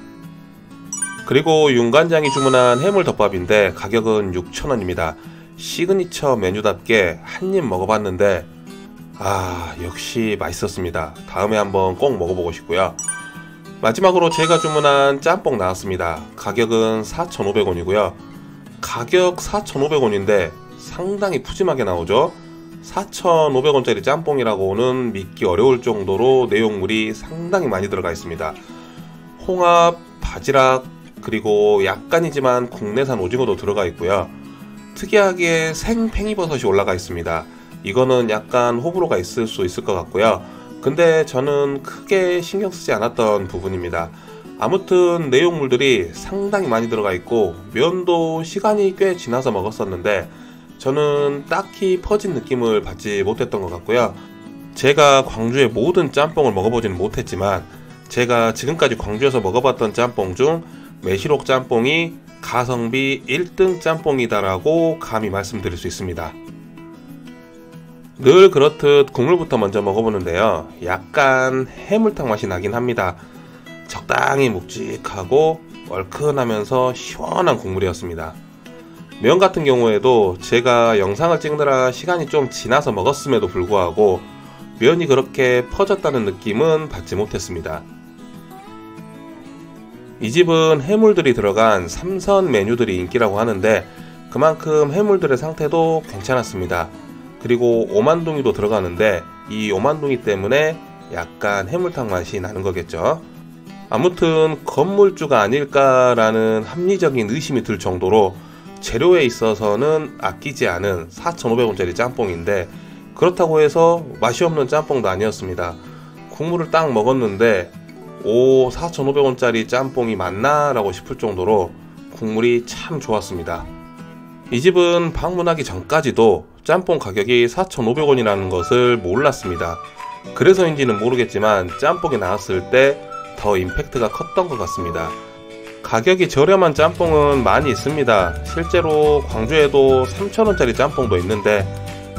그리고 윤간장이 주문한 해물덮밥인데 가격은 6,000원입니다. 시그니처 메뉴답게 한 입 먹어봤는데 역시 맛있었습니다. 다음에 한번 꼭 먹어보고 싶고요. 마지막으로 제가 주문한 짬뽕 나왔습니다. 가격은 4,500원이고요. 가격 4,500원인데 상당히 푸짐하게 나오죠. 4,500원짜리 짬뽕이라고는 믿기 어려울 정도로 내용물이 상당히 많이 들어가 있습니다. 홍합, 바지락, 그리고 약간이지만 국내산 오징어도 들어가 있고요. 특이하게 생팽이버섯이 올라가 있습니다. 이거는 약간 호불호가 있을 수 있을 것 같고요. 근데 저는 크게 신경 쓰지 않았던 부분입니다. 아무튼 내용물들이 상당히 많이 들어가 있고 면도 시간이 꽤 지나서 먹었었는데 저는 딱히 퍼진 느낌을 받지 못했던 것 같고요. 제가 광주의 모든 짬뽕을 먹어보지는 못했지만 제가 지금까지 광주에서 먹어봤던 짬뽕 중 매시록 짬뽕이 가성비 1등 짬뽕이다라고 감히 말씀드릴 수 있습니다. 늘 그렇듯 국물부터 먼저 먹어보는데요. 약간 해물탕 맛이 나긴 합니다. 적당히 묵직하고 얼큰하면서 시원한 국물이었습니다. 면 같은 경우에도 제가 영상을 찍느라 시간이 좀 지나서 먹었음에도 불구하고 면이 그렇게 퍼졌다는 느낌은 받지 못했습니다. 이 집은 해물들이 들어간 3선 메뉴들이 인기라고 하는데 그만큼 해물들의 상태도 괜찮았습니다. 그리고 오만둥이도 들어가는데 이 오만둥이 때문에 약간 해물탕 맛이 나는 거겠죠. 아무튼 건물주가 아닐까라는 합리적인 의심이 들 정도로 재료에 있어서는 아끼지 않은 4,500원짜리 짬뽕인데 그렇다고 해서 맛이 없는 짬뽕도 아니었습니다. 국물을 딱 먹었는데 4,500원짜리 짬뽕이 맞나? 라고 싶을 정도로 국물이 참 좋았습니다. 이 집은 방문하기 전까지도 짬뽕 가격이 4,500원이라는 것을 몰랐습니다. 그래서인지는 모르겠지만 짬뽕이 나왔을 때 더 임팩트가 컸던 것 같습니다. 가격이 저렴한 짬뽕은 많이 있습니다. 실제로 광주에도 3,000원짜리 짬뽕도 있는데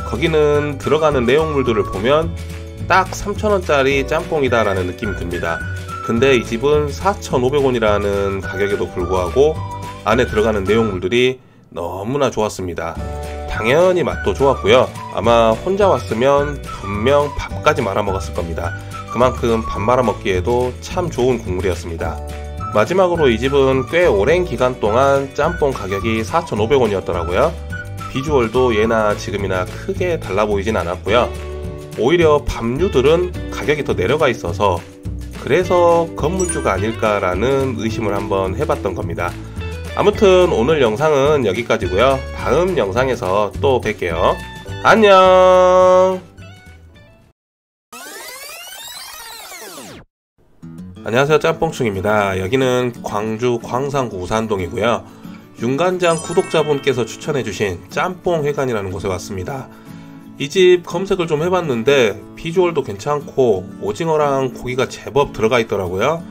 거기는 들어가는 내용물들을 보면 딱 3,000원짜리 짬뽕이다 라는 느낌이 듭니다. 근데 이 집은 4,500원이라는 가격에도 불구하고 안에 들어가는 내용물들이 너무나 좋았습니다. 당연히 맛도 좋았고요. 아마 혼자 왔으면 분명 밥까지 말아 먹었을 겁니다. 그만큼 밥 말아 먹기에도 참 좋은 국물이었습니다. 마지막으로 이 집은 꽤 오랜 기간 동안 짬뽕 가격이 4,500원이었더라고요. 비주얼도 예나 지금이나 크게 달라 보이진 않았고요. 오히려 밥류들은 가격이 더 내려가 있어서 그래서 건물주가 아닐까라는 의심을 한번 해봤던 겁니다. 아무튼 오늘 영상은 여기까지고요. 다음 영상에서 또 뵐게요. 안녕. 안녕하세요, 짬뽕충입니다. 여기는 광주 광산구 우산동이고요. 윤간장 구독자분께서 추천해주신 짬뽕회관이라는 곳에 왔습니다. 이 집 검색을 좀 해봤는데 비주얼도 괜찮고 오징어랑 고기가 제법 들어가 있더라고요.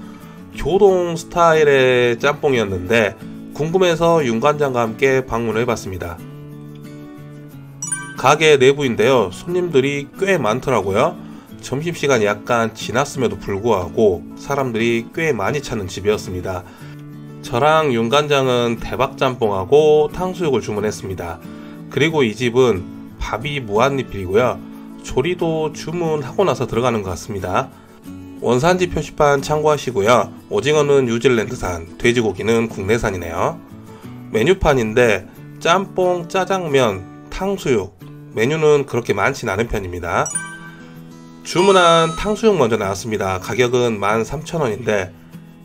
교동 스타일의 짬뽕이었는데 궁금해서 윤간장과 함께 방문을 해봤습니다. 가게 내부인데요, 손님들이 꽤 많더라고요. 점심시간이 약간 지났음에도 불구하고 사람들이 꽤 많이 찾는 집이었습니다. 저랑 윤간장은 대박짬뽕하고 탕수육을 주문했습니다. 그리고 이 집은 밥이 무한리필이고요. 조리도 주문하고 나서 들어가는 것 같습니다. 원산지 표시판 참고하시고요. 오징어는 뉴질랜드산, 돼지고기는 국내산이네요. 메뉴판인데 짬뽕, 짜장면, 탕수육 메뉴는 그렇게 많진 않은 편입니다. 주문한 탕수육 먼저 나왔습니다. 가격은 13,000원인데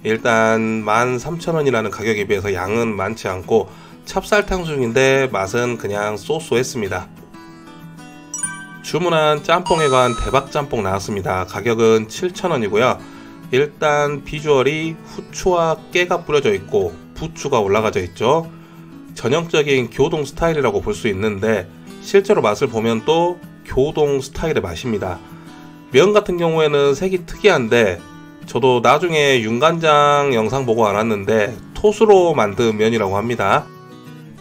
일단 13,000원이라는 가격에 비해서 양은 많지 않고 찹쌀 탕수육인데 맛은 그냥 쏘쏘했습니다. 주문한 짬뽕회관 대박짬뽕 나왔습니다. 가격은 7,000원이고요. 일단 비주얼이 후추와 깨가 뿌려져 있고 부추가 올라가져 있죠. 전형적인 교동 스타일이라고 볼 수 있는데 실제로 맛을 보면 또 교동 스타일의 맛입니다. 면 같은 경우에는 색이 특이한데 저도 나중에 윤간장 영상 보고 알았는데 톳으로 만든 면이라고 합니다.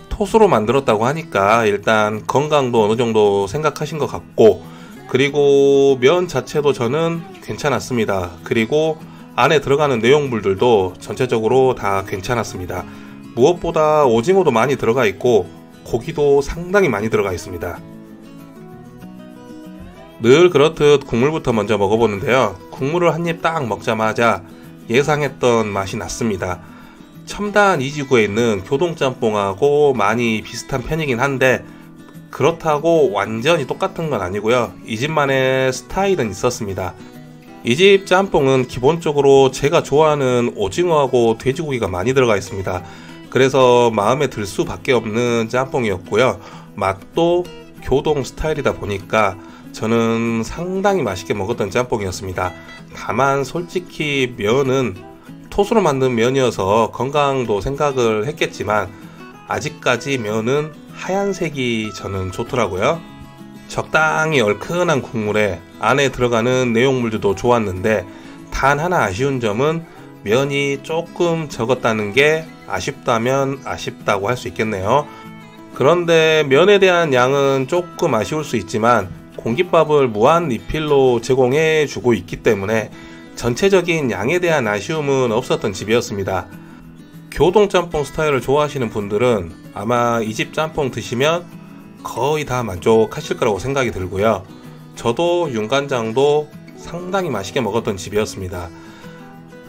톳으로 만들었다고 하니까 일단 건강도 어느 정도 생각하신 것 같고 그리고 면 자체도 저는 괜찮았습니다. 그리고 안에 들어가는 내용물들도 전체적으로 다 괜찮았습니다. 무엇보다 오징어도 많이 들어가 있고 고기도 상당히 많이 들어가 있습니다. 늘 그렇듯 국물부터 먼저 먹어보는데요. 국물을 한 입 딱 먹자마자 예상했던 맛이 났습니다. 첨단 이지구에 있는 교동짬뽕하고 많이 비슷한 편이긴 한데 그렇다고 완전히 똑같은 건 아니고요. 이 집만의 스타일은 있었습니다. 이 집 짬뽕은 기본적으로 제가 좋아하는 오징어하고 돼지고기가 많이 들어가 있습니다. 그래서 마음에 들 수밖에 없는 짬뽕이었고요. 맛도 교동 스타일이다 보니까 저는 상당히 맛있게 먹었던 짬뽕이었습니다. 다만 솔직히 면은 톳으로 만든 면이어서 건강도 생각을 했겠지만 아직까지 면은 하얀색이 저는 좋더라고요. 적당히 얼큰한 국물에 안에 들어가는 내용물들도 좋았는데 단 하나 아쉬운 점은 면이 조금 적었다는 게 아쉽다면 아쉽다고 할 수 있겠네요. 그런데 면에 대한 양은 조금 아쉬울 수 있지만 공깃밥을 무한 리필로 제공해 주고 있기 때문에 전체적인 양에 대한 아쉬움은 없었던 집이었습니다. 교동짬뽕 스타일을 좋아하시는 분들은 아마 이 집 짬뽕 드시면 거의 다 만족하실 거라고 생각이 들고요. 저도 윤간장도 상당히 맛있게 먹었던 집이었습니다.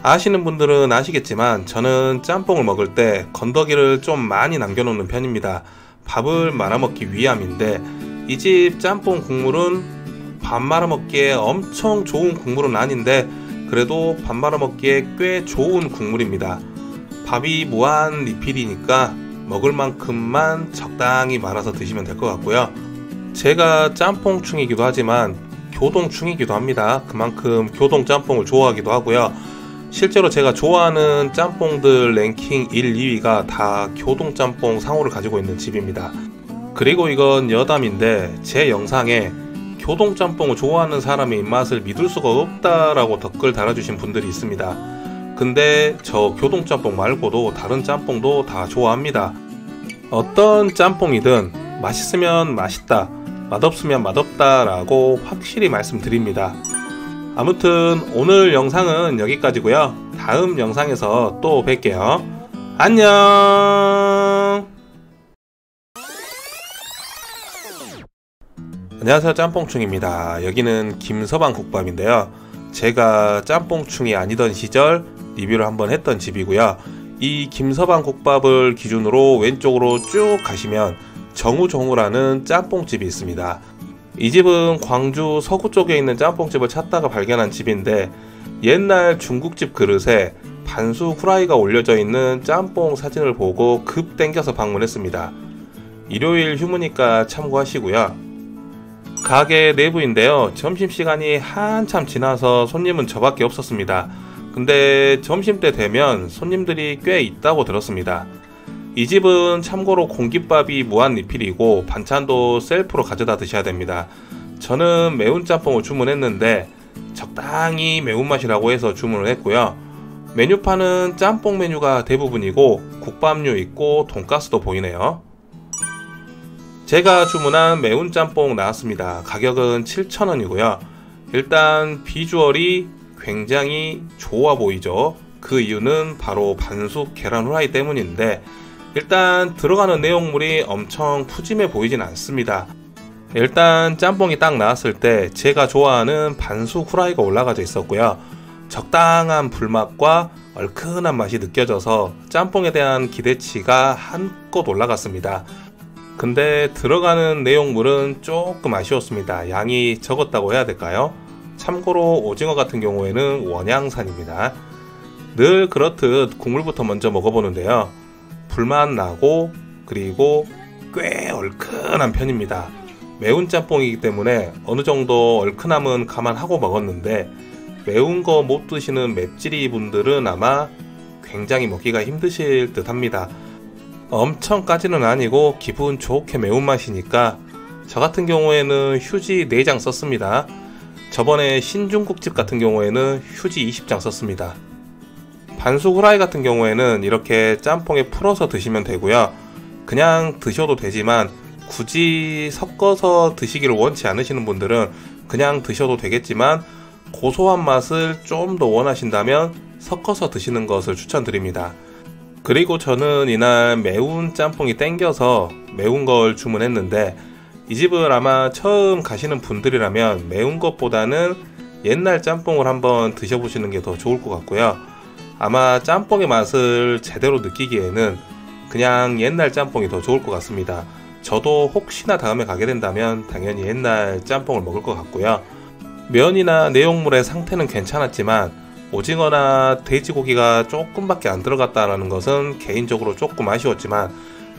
아시는 분들은 아시겠지만 저는 짬뽕을 먹을 때 건더기를 좀 많이 남겨놓는 편입니다. 밥을 말아먹기 위함인데 이 집 짬뽕 국물은 밥 말아먹기에 엄청 좋은 국물은 아닌데 그래도 밥 말아먹기에 꽤 좋은 국물입니다. 밥이 무한 리필이니까 먹을 만큼만 적당히 말아서 드시면 될 것 같고요. 제가 짬뽕충이기도 하지만 교동충이기도 합니다. 그만큼 교동 짬뽕을 좋아하기도 하고요. 실제로 제가 좋아하는 짬뽕들 랭킹 1, 2위가 다 교동 짬뽕 상호를 가지고 있는 집입니다. 그리고 이건 여담인데 제 영상에 교동 짬뽕을 좋아하는 사람의 입맛을 믿을 수가 없다라고 댓글 달아주신 분들이 있습니다. 근데 저 교동 짬뽕 말고도 다른 짬뽕도 다 좋아합니다. 어떤 짬뽕이든 맛있으면 맛있다, 맛없으면 맛없다 라고 확실히 말씀드립니다. 아무튼 오늘 영상은 여기까지고요. 다음 영상에서 또 뵐게요. 안녕. 안녕하세요, 짬뽕충입니다. 여기는 김서방 국밥인데요. 제가 짬뽕충이 아니던 시절 리뷰를 한번 했던 집이고요. 이 김서방 국밥을 기준으로 왼쪽으로 쭉 가시면 정우정우라는 짬뽕집이 있습니다. 이 집은 광주 서구 쪽에 있는 짬뽕집을 찾다가 발견한 집인데 옛날 중국집 그릇에 반수 후라이가 올려져 있는 짬뽕 사진을 보고 급 땡겨서 방문했습니다. 일요일 휴무니까 참고하시고요. 가게 내부인데요. 점심시간이 한참 지나서 손님은 저밖에 없었습니다. 근데 점심때 되면 손님들이 꽤 있다고 들었습니다. 이 집은 참고로 공깃밥이 무한 리필이고 반찬도 셀프로 가져다 드셔야 됩니다. 저는 매운 짬뽕을 주문했는데 적당히 매운맛이라고 해서 주문을 했고요. 메뉴판은 짬뽕 메뉴가 대부분이고 국밥류 있고 돈가스도 보이네요. 제가 주문한 매운 짬뽕 나왔습니다. 가격은 7,000원이고요. 일단 비주얼이 굉장히 좋아 보이죠. 그 이유는 바로 반숙 계란 후라이 때문인데 일단 들어가는 내용물이 엄청 푸짐해 보이진 않습니다. 일단 짬뽕이 딱 나왔을 때 제가 좋아하는 반숙 후라이가 올라가져 있었고요. 적당한 불맛과 얼큰한 맛이 느껴져서 짬뽕에 대한 기대치가 한껏 올라갔습니다. 근데 들어가는 내용물은 조금 아쉬웠습니다. 양이 적었다고 해야 될까요? 참고로 오징어 같은 경우에는 원양산입니다. 늘 그렇듯 국물부터 먼저 먹어보는데요. 불맛 나고 그리고 꽤 얼큰한 편입니다. 매운 짬뽕이기 때문에 어느 정도 얼큰함은 감안하고 먹었는데 매운 거 못 드시는 맵찔이 분들은 아마 굉장히 먹기가 힘드실 듯 합니다. 엄청까지는 아니고 기분 좋게 매운맛이니까 저 같은 경우에는 휴지 4장 썼습니다. 저번에 신중국집 같은 경우에는 휴지 20장 썼습니다. 반숙 후라이 같은 경우에는 이렇게 짬뽕에 풀어서 드시면 되고요. 그냥 드셔도 되지만 굳이 섞어서 드시기를 원치 않으시는 분들은 그냥 드셔도 되겠지만 고소한 맛을 좀 더 원하신다면 섞어서 드시는 것을 추천드립니다. 그리고 저는 이날 매운 짬뽕이 땡겨서 매운 걸 주문했는데 이 집을 아마 처음 가시는 분들이라면 매운 것보다는 옛날 짬뽕을 한번 드셔보시는 게 더 좋을 것 같고요. 아마 짬뽕의 맛을 제대로 느끼기에는 그냥 옛날 짬뽕이 더 좋을 것 같습니다. 저도 혹시나 다음에 가게 된다면 당연히 옛날 짬뽕을 먹을 것 같고요. 면이나 내용물의 상태는 괜찮았지만 오징어나 돼지고기가 조금밖에 안 들어갔다는 것은 개인적으로 조금 아쉬웠지만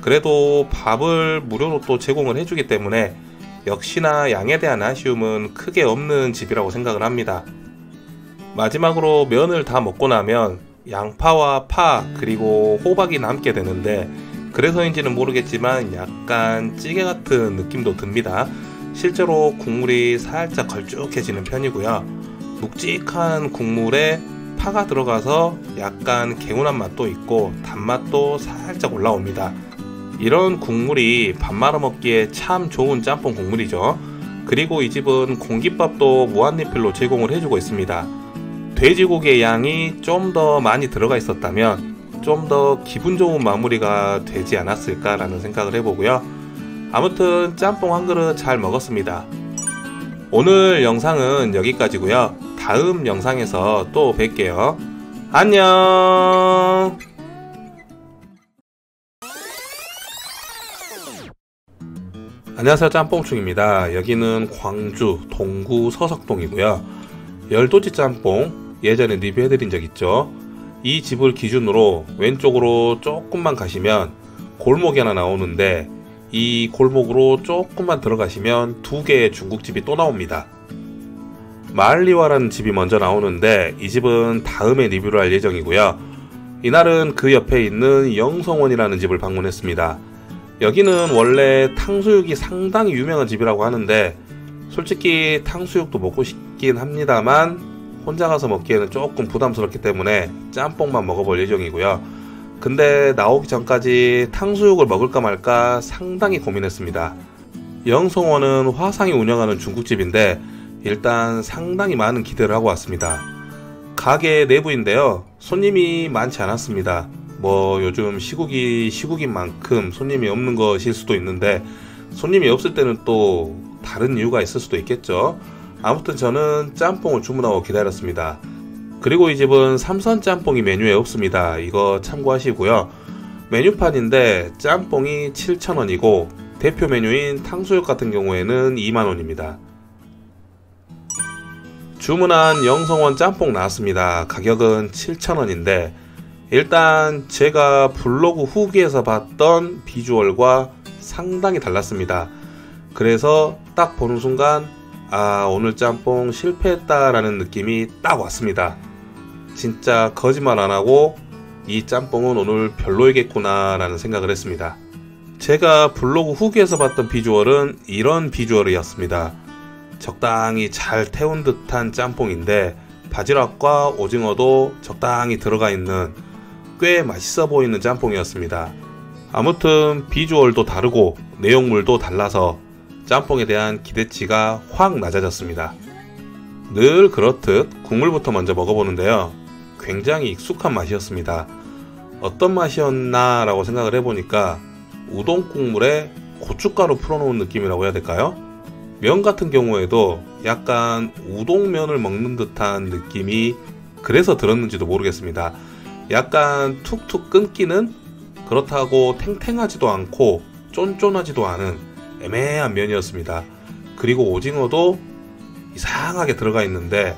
그래도 밥을 무료로 또 제공을 해주기 때문에 역시나 양에 대한 아쉬움은 크게 없는 집이라고 생각을 합니다. 마지막으로 면을 다 먹고 나면 양파와 파 그리고 호박이 남게 되는데 그래서인지는 모르겠지만 약간 찌개 같은 느낌도 듭니다. 실제로 국물이 살짝 걸쭉해지는 편이고요. 묵직한 국물에 파가 들어가서 약간 개운한 맛도 있고 단맛도 살짝 올라옵니다. 이런 국물이 밥 말아 먹기에 참 좋은 짬뽕 국물이죠. 그리고 이 집은 공깃밥도 무한리필로 제공을 해주고 있습니다. 돼지고기의 양이 좀 더 많이 들어가 있었다면 좀 더 기분 좋은 마무리가 되지 않았을까라는 생각을 해보고요. 아무튼 짬뽕 한 그릇 잘 먹었습니다. 오늘 영상은 여기까지고요. 다음 영상에서 또 뵐게요. 안녕. 안녕하세요, 짬뽕충입니다. 여기는 광주 동구 서석동이고요. 열도지 짬뽕 예전에 리뷰해드린 적 있죠. 이 집을 기준으로 왼쪽으로 조금만 가시면 골목이 하나 나오는데, 이 골목으로 조금만 들어가시면 두 개의 중국집이 또 나옵니다. 마을리와라는 집이 먼저 나오는데 이 집은 다음에 리뷰를 할 예정이고요. 이날은 그 옆에 있는 영성원이라는 집을 방문했습니다. 여기는 원래 탕수육이 상당히 유명한 집이라고 하는데, 솔직히 탕수육도 먹고 싶긴 합니다만 혼자 가서 먹기에는 조금 부담스럽기 때문에 짬뽕만 먹어볼 예정이고요. 근데 나오기 전까지 탕수육을 먹을까 말까 상당히 고민했습니다. 영성원은 화상이 운영하는 중국집인데 일단 상당히 많은 기대를 하고 왔습니다. 가게 내부인데요, 손님이 많지 않았습니다. 뭐 요즘 시국인 만큼 손님이 없는 것일 수도 있는데, 손님이 없을 때는 또 다른 이유가 있을 수도 있겠죠. 아무튼 저는 짬뽕을 주문하고 기다렸습니다. 그리고 이 집은 삼선 짬뽕이 메뉴에 없습니다. 이거 참고하시고요. 메뉴판인데 짬뽕이 7,000원이고 대표 메뉴인 탕수육 같은 경우에는 20,000원입니다. 주문한 영성원 짬뽕 나왔습니다. 가격은 7,000원인데 일단 제가 블로그 후기에서 봤던 비주얼과 상당히 달랐습니다. 그래서 딱 보는 순간 오늘 짬뽕 실패했다라는 느낌이 딱 왔습니다. 진짜 거짓말 안하고 이 짬뽕은 오늘 별로이겠구나 라는 생각을 했습니다. 제가 블로그 후기에서 봤던 비주얼은 이런 비주얼이었습니다. 적당히 잘 태운 듯한 짬뽕인데 바지락과 오징어도 적당히 들어가 있는 꽤 맛있어 보이는 짬뽕이었습니다. 아무튼 비주얼도 다르고 내용물도 달라서 짬뽕에 대한 기대치가 확 낮아졌습니다. 늘 그렇듯 국물부터 먼저 먹어보는데요, 굉장히 익숙한 맛이었습니다. 어떤 맛이었나 라고 생각을 해보니까 우동 국물에 고춧가루 풀어놓은 느낌이라고 해야 될까요? 면 같은 경우에도 약간 우동면을 먹는 듯한 느낌이 그래서 들었는지도 모르겠습니다. 약간 툭툭 끊기는, 그렇다고 탱탱하지도 않고 쫀쫀하지도 않은 애매한 면이었습니다. 그리고 오징어도 이상하게 들어가 있는데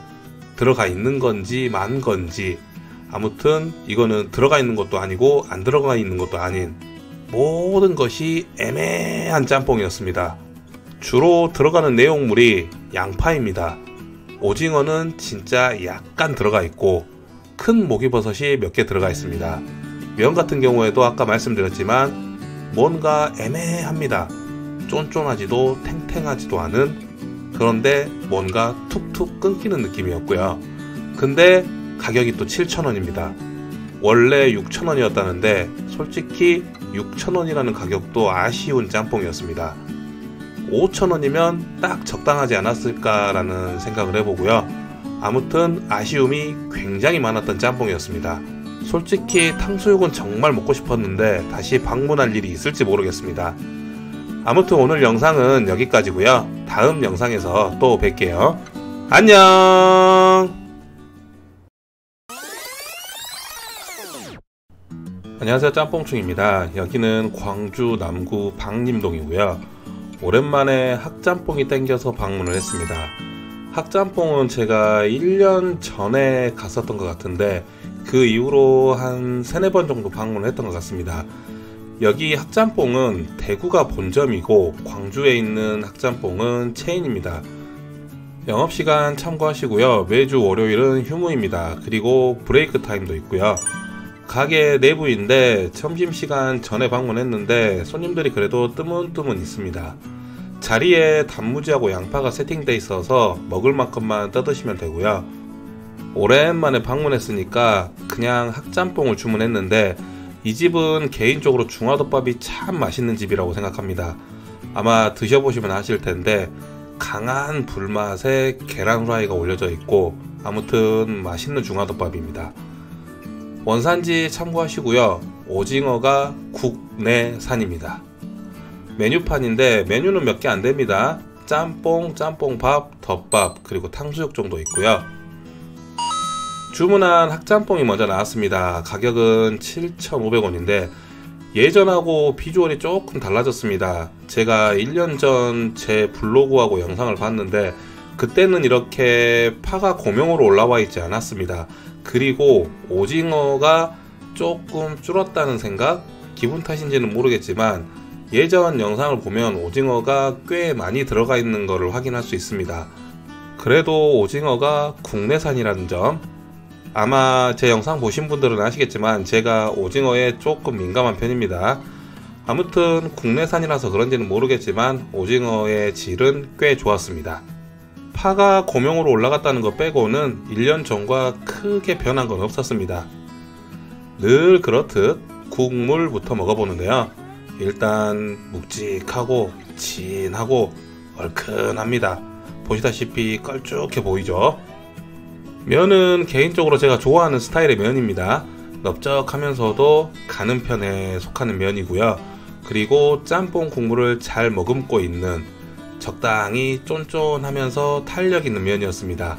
들어가 있는 건지 만 건지, 아무튼 이거는 들어가 있는 것도 아니고 안 들어가 있는 것도 아닌 모든 것이 애매한 짬뽕이었습니다. 주로 들어가는 내용물이 양파입니다. 오징어는 진짜 약간 들어가 있고 큰 목이버섯이 몇 개 들어가 있습니다. 면 같은 경우에도 아까 말씀드렸지만 뭔가 애매합니다. 쫀쫀하지도 탱탱하지도 않은, 그런데 뭔가 툭툭 끊기는 느낌이었고요. 근데 가격이 또 7,000원입니다. 원래 6,000원이었다는데 솔직히 6,000원이라는 가격도 아쉬운 짬뽕이었습니다. 5,000원이면 딱 적당하지 않았을까라는 생각을 해보고요. 아무튼 아쉬움이 굉장히 많았던 짬뽕이었습니다. 솔직히 탕수육은 정말 먹고 싶었는데 다시 방문할 일이 있을지 모르겠습니다. 아무튼 오늘 영상은 여기까지고요. 다음 영상에서 또 뵐게요. 안녕. 안녕하세요, 짬뽕충입니다. 여기는 광주 남구 방림동이고요. 오랜만에 학짬뽕이 땡겨서 방문을 했습니다. 학짬뽕은 제가 1년 전에 갔었던 것 같은데 그 이후로 한 3-4번 정도 방문을 했던 것 같습니다. 여기 학짬뽕은 대구가 본점이고 광주에 있는 학짬뽕은 체인입니다. 영업시간 참고하시고요. 매주 월요일은 휴무입니다. 그리고 브레이크 타임도 있고요. 가게 내부인데 점심시간 전에 방문했는데 손님들이 그래도 뜨문뜨문 있습니다. 자리에 단무지하고 양파가 세팅되어 있어서 먹을 만큼만 떠드시면 되고요. 오랜만에 방문했으니까 그냥 학짬뽕을 주문했는데 이 집은 개인적으로 중화덮밥이 참 맛있는 집이라고 생각합니다. 아마 드셔보시면 아실 텐데 강한 불맛에 계란 후라이가 올려져 있고 아무튼 맛있는 중화덮밥입니다. 원산지 참고하시고요. 오징어가 국내산입니다. 메뉴판인데 메뉴는 몇 개 안됩니다. 짬뽕, 짬뽕밥, 덮밥, 그리고 탕수육 정도 있고요. 주문한 학짬뽕이 먼저 나왔습니다. 가격은 7,500원인데 예전하고 비주얼이 조금 달라졌습니다. 제가 1년 전 제 블로그하고 영상을 봤는데 그때는 이렇게 파가 고명으로 올라와 있지 않았습니다. 그리고 오징어가 조금 줄었다는 생각? 기분 탓인지는 모르겠지만 예전 영상을 보면 오징어가 꽤 많이 들어가 있는 것을 확인할 수 있습니다. 그래도 오징어가 국내산이라는 점, 아마 제 영상 보신 분들은 아시겠지만 제가 오징어에 조금 민감한 편입니다. 아무튼 국내산이라서 그런지는 모르겠지만 오징어의 질은 꽤 좋았습니다. 파가 고명으로 올라갔다는 것 빼고는 1년 전과 크게 변한 건 없었습니다. 늘 그렇듯 국물부터 먹어보는데요. 일단 묵직하고 진하고 얼큰합니다. 보시다시피 걸쭉해 보이죠? 면은 개인적으로 제가 좋아하는 스타일의 면입니다. 넓적하면서도 가는 편에 속하는 면이고요. 그리고 짬뽕 국물을 잘 머금고 있는 적당히 쫀쫀하면서 탄력 있는 면이었습니다.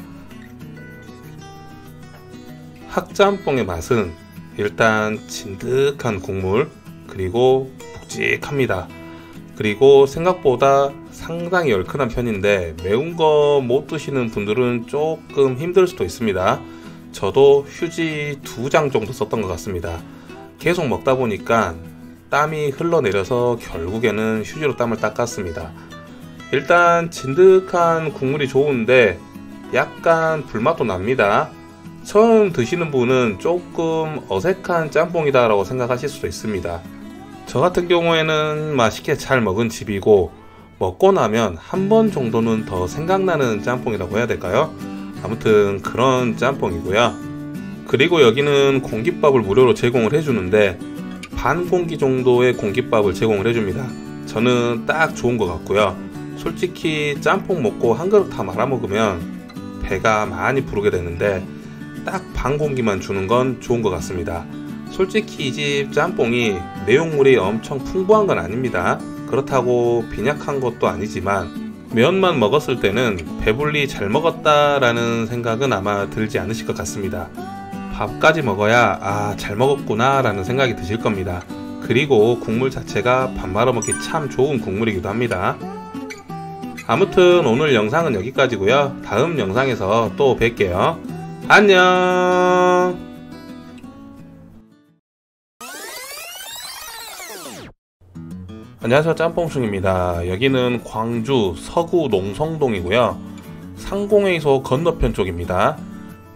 학짬뽕의 맛은 일단 진득한 국물, 그리고 묵직합니다. 그리고 생각보다 상당히 얼큰한 편인데 매운 거 못 드시는 분들은 조금 힘들 수도 있습니다. 저도 휴지 2장 정도 썼던 것 같습니다. 계속 먹다 보니까 땀이 흘러내려서 결국에는 휴지로 땀을 닦았습니다. 일단 진득한 국물이 좋은데 약간 불맛도 납니다. 처음 드시는 분은 조금 어색한 짬뽕이다 라고 생각하실 수도 있습니다. 저 같은 경우에는 맛있게 잘 먹은 집이고 먹고 나면 한 번 정도는 더 생각나는 짬뽕이라고 해야 될까요? 아무튼 그런 짬뽕이고요. 그리고 여기는 공깃밥을 무료로 제공을 해주는데 반 공기 정도의 공깃밥을 제공을 해줍니다. 저는 딱 좋은 것 같고요. 솔직히 짬뽕 먹고 한 그릇 다 말아 먹으면 배가 많이 부르게 되는데 딱 반 공기만 주는 건 좋은 것 같습니다. 솔직히 이 집 짬뽕이 내용물이 엄청 풍부한 건 아닙니다. 그렇다고 빈약한 것도 아니지만 면만 먹었을 때는 배불리 잘 먹었다라는 생각은 아마 들지 않으실 것 같습니다. 밥까지 먹어야 잘 먹었구나 라는 생각이 드실 겁니다. 그리고 국물 자체가 밥 말아 먹기 참 좋은 국물이기도 합니다. 아무튼 오늘 영상은 여기까지고요. 다음 영상에서 또 뵐게요. 안녕. 안녕하세요, 짬뽕충입니다. 여기는 광주 서구 농성동이고요. 상공회의소 건너편 쪽입니다.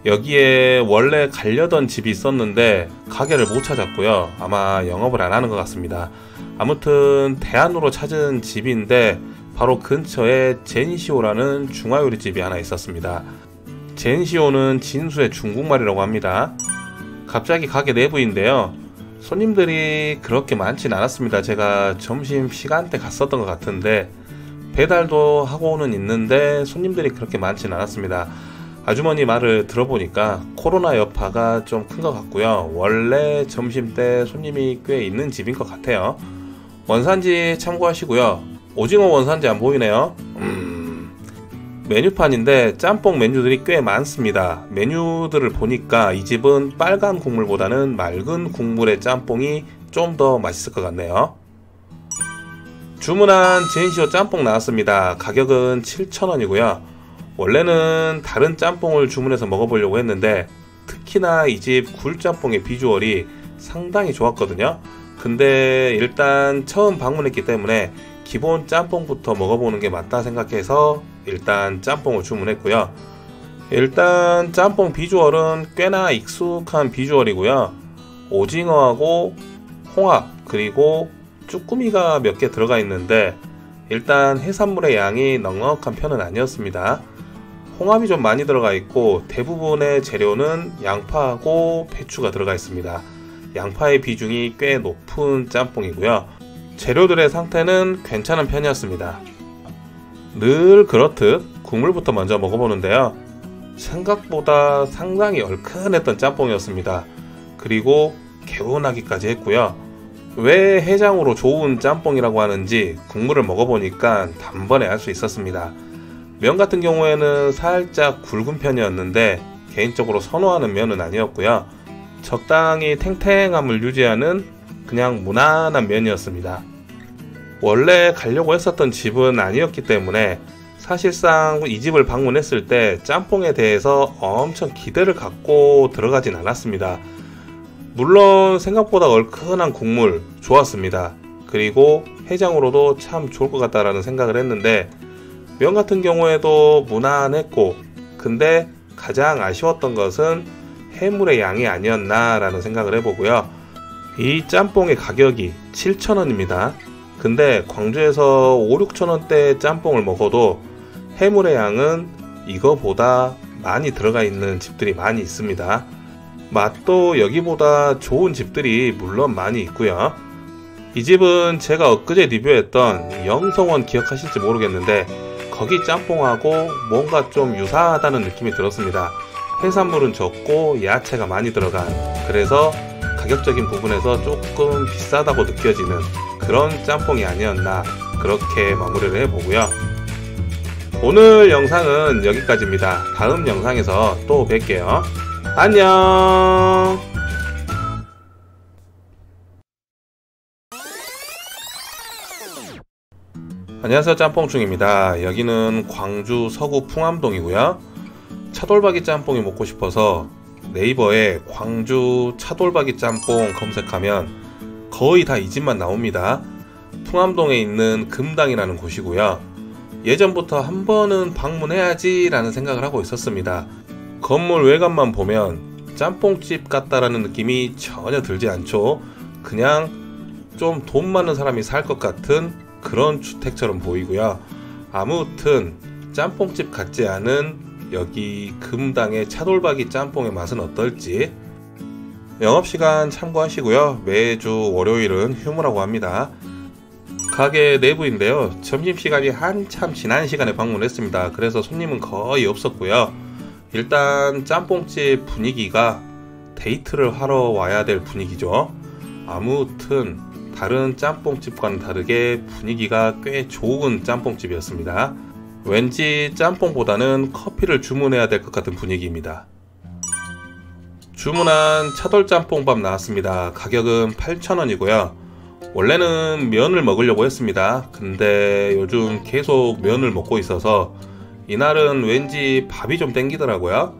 여기에 원래 가려던 집이 있었는데 가게를 못 찾았고요. 아마 영업을 안 하는 것 같습니다. 아무튼 대안으로 찾은 집인데 바로 근처에 젠시오라는 중화요리집이 하나 있었습니다. 젠시오는 진수의 중국말이라고 합니다. 갑자기 가게 내부인데요. 손님들이 그렇게 많진 않았습니다. 제가 점심시간대 갔었던 것 같은데 배달도 하고는 있는데 손님들이 그렇게 많진 않았습니다. 아주머니 말을 들어보니까 코로나 여파가 좀 큰 것 같고요. 원래 점심때 손님이 꽤 있는 집인 것 같아요. 원산지 참고하시고요. 오징어 원산지 안 보이네요. 메뉴판인데 짬뽕 메뉴들이 꽤 많습니다. 메뉴들을 보니까 이 집은 빨간 국물보다는 맑은 국물의 짬뽕이 좀 더 맛있을 것 같네요. 주문한 젠시오 짬뽕 나왔습니다. 가격은 7,000원이고요. 원래는 다른 짬뽕을 주문해서 먹어보려고 했는데 특히나 이 집 굴짬뽕의 비주얼이 상당히 좋았거든요. 근데 일단 처음 방문했기 때문에 기본 짬뽕부터 먹어보는 게 맞다 생각해서 일단 짬뽕을 주문했고요. 일단 짬뽕 비주얼은 꽤나 익숙한 비주얼이고요. 오징어하고 홍합 그리고 쭈꾸미가 몇 개 들어가 있는데 일단 해산물의 양이 넉넉한 편은 아니었습니다. 홍합이 좀 많이 들어가 있고 대부분의 재료는 양파하고 배추가 들어가 있습니다. 양파의 비중이 꽤 높은 짬뽕이고요. 재료들의 상태는 괜찮은 편이었습니다. 늘 그렇듯 국물부터 먼저 먹어보는데요. 생각보다 상당히 얼큰했던 짬뽕이었습니다. 그리고 개운하기까지 했고요. 왜 해장으로 좋은 짬뽕이라고 하는지 국물을 먹어보니까 단번에 알 수 있었습니다. 면 같은 경우에는 살짝 굵은 편이었는데 개인적으로 선호하는 면은 아니었고요. 적당히 탱탱함을 유지하는 그냥 무난한 면이었습니다. 원래 가려고 했었던 집은 아니었기 때문에 사실상 이 집을 방문했을 때 짬뽕에 대해서 엄청 기대를 갖고 들어가진 않았습니다. 물론 생각보다 얼큰한 국물 좋았습니다. 그리고 해장으로도 참 좋을 것 같다라는 생각을 했는데 면 같은 경우에도 무난했고, 근데 가장 아쉬웠던 것은 해물의 양이 아니었나 라는 생각을 해보고요. 이 짬뽕의 가격이 7,000원입니다. 근데 광주에서 5-6,000원대 짬뽕을 먹어도 해물의 양은 이거보다 많이 들어가 있는 집들이 많이 있습니다. 맛도 여기보다 좋은 집들이 물론 많이 있고요. 이 집은 제가 엊그제 리뷰했던 영성원 기억하실지 모르겠는데 거기 짬뽕하고 뭔가 좀 유사하다는 느낌이 들었습니다. 해산물은 적고 야채가 많이 들어간, 그래서 가격적인 부분에서 조금 비싸다고 느껴지는 그런 짬뽕이 아니었나, 그렇게 마무리를 해보고요. 오늘 영상은 여기까지입니다. 다음 영상에서 또 뵐게요. 안녕. 안녕하세요, 짬뽕충입니다. 여기는 광주 서구 풍암동이고요. 차돌박이 짬뽕이 먹고 싶어서 네이버에 광주 차돌박이 짬뽕 검색하면 거의 다 이 집만 나옵니다. 풍암동에 있는 금당이라는 곳이고요. 예전부터 한 번은 방문해야지 라는 생각을 하고 있었습니다. 건물 외관만 보면 짬뽕집 같다라는 느낌이 전혀 들지 않죠. 그냥 좀 돈 많은 사람이 살 것 같은 그런 주택처럼 보이고요. 아무튼 짬뽕집 같지 않은 여기 금당의 차돌박이 짬뽕의 맛은 어떨지 영업시간 참고하시고요. 매주 월요일은 휴무라고 합니다. 가게 내부인데요. 점심시간이 한참 지난 시간에 방문했습니다. 그래서 손님은 거의 없었고요. 일단 짬뽕집 분위기가 데이트를 하러 와야 될 분위기죠. 아무튼 다른 짬뽕집과는 다르게 분위기가 꽤 좋은 짬뽕집이었습니다. 왠지 짬뽕보다는 커피를 주문해야 될 것 같은 분위기입니다. 주문한 차돌짬뽕밥 나왔습니다. 가격은 8,000원이고요. 원래는 면을 먹으려고 했습니다. 근데 요즘 계속 면을 먹고 있어서 이날은 왠지 밥이 좀 땡기더라고요.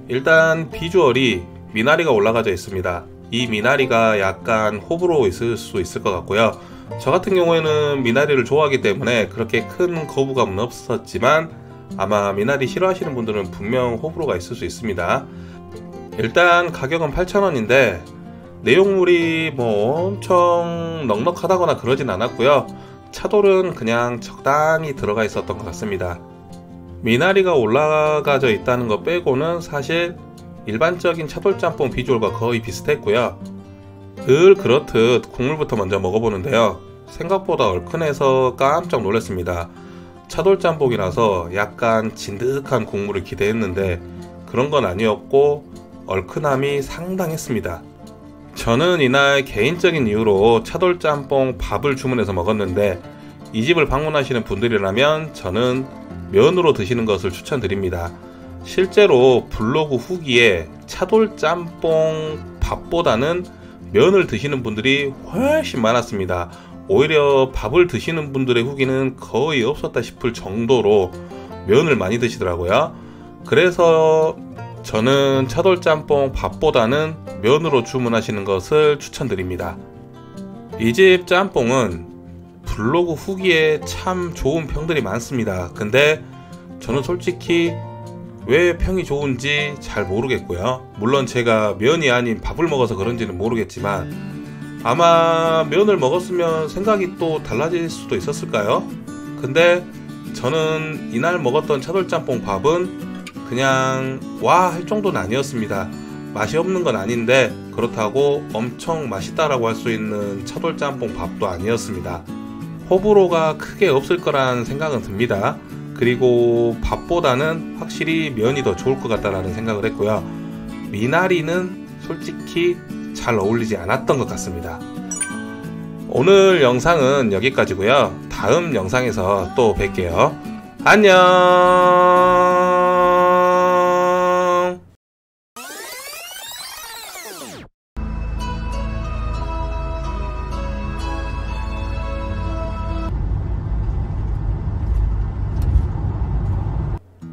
일단 비주얼이 미나리가 올라가져 있습니다. 이 미나리가 약간 호불호 있을 수 있을 것 같고요. 저 같은 경우에는 미나리를 좋아하기 때문에 그렇게 큰 거부감은 없었지만 아마 미나리 싫어하시는 분들은 분명 호불호가 있을 수 있습니다. 일단 가격은 8,000원인데 내용물이 뭐 엄청 넉넉하다거나 그러진 않았고요. 차돌은 그냥 적당히 들어가 있었던 것 같습니다. 미나리가 올라가져 있다는 것 빼고는 사실 일반적인 차돌짬뽕 비주얼과 거의 비슷했고요. 늘 그렇듯 국물부터 먼저 먹어보는데요. 생각보다 얼큰해서 깜짝 놀랐습니다. 차돌짬뽕이라서 약간 진득한 국물을 기대했는데 그런 건 아니었고 얼큰함이 상당했습니다. 저는 이날 개인적인 이유로 차돌짬뽕 밥을 주문해서 먹었는데 이 집을 방문하시는 분들이라면 저는 면으로 드시는 것을 추천드립니다. 실제로 블로그 후기에 차돌짬뽕 밥보다는 면을 드시는 분들이 훨씬 많았습니다. 오히려 밥을 드시는 분들의 후기는 거의 없었다 싶을 정도로 면을 많이 드시더라고요. 그래서 저는 차돌짬뽕 밥보다는 면으로 주문하시는 것을 추천드립니다. 이 집 짬뽕은 블로그 후기에 참 좋은 평들이 많습니다. 근데 저는 솔직히 왜 평이 좋은지 잘 모르겠고요. 물론 제가 면이 아닌 밥을 먹어서 그런지는 모르겠지만 아마 면을 먹었으면 생각이 또 달라질 수도 있었을까요? 근데 저는 이날 먹었던 차돌짬뽕 밥은 그냥 와 할 정도는 아니었습니다. 맛이 없는 건 아닌데 그렇다고 엄청 맛있다라고 할 수 있는 차돌짬뽕 밥도 아니었습니다. 호불호가 크게 없을 거란 생각은 듭니다. 그리고 밥보다는 확실히 면이 더 좋을 것 같다라는 생각을 했고요. 미나리는 솔직히 잘 어울리지 않았던 것 같습니다. 오늘 영상은 여기까지고요. 다음 영상에서 또 뵐게요. 안녕.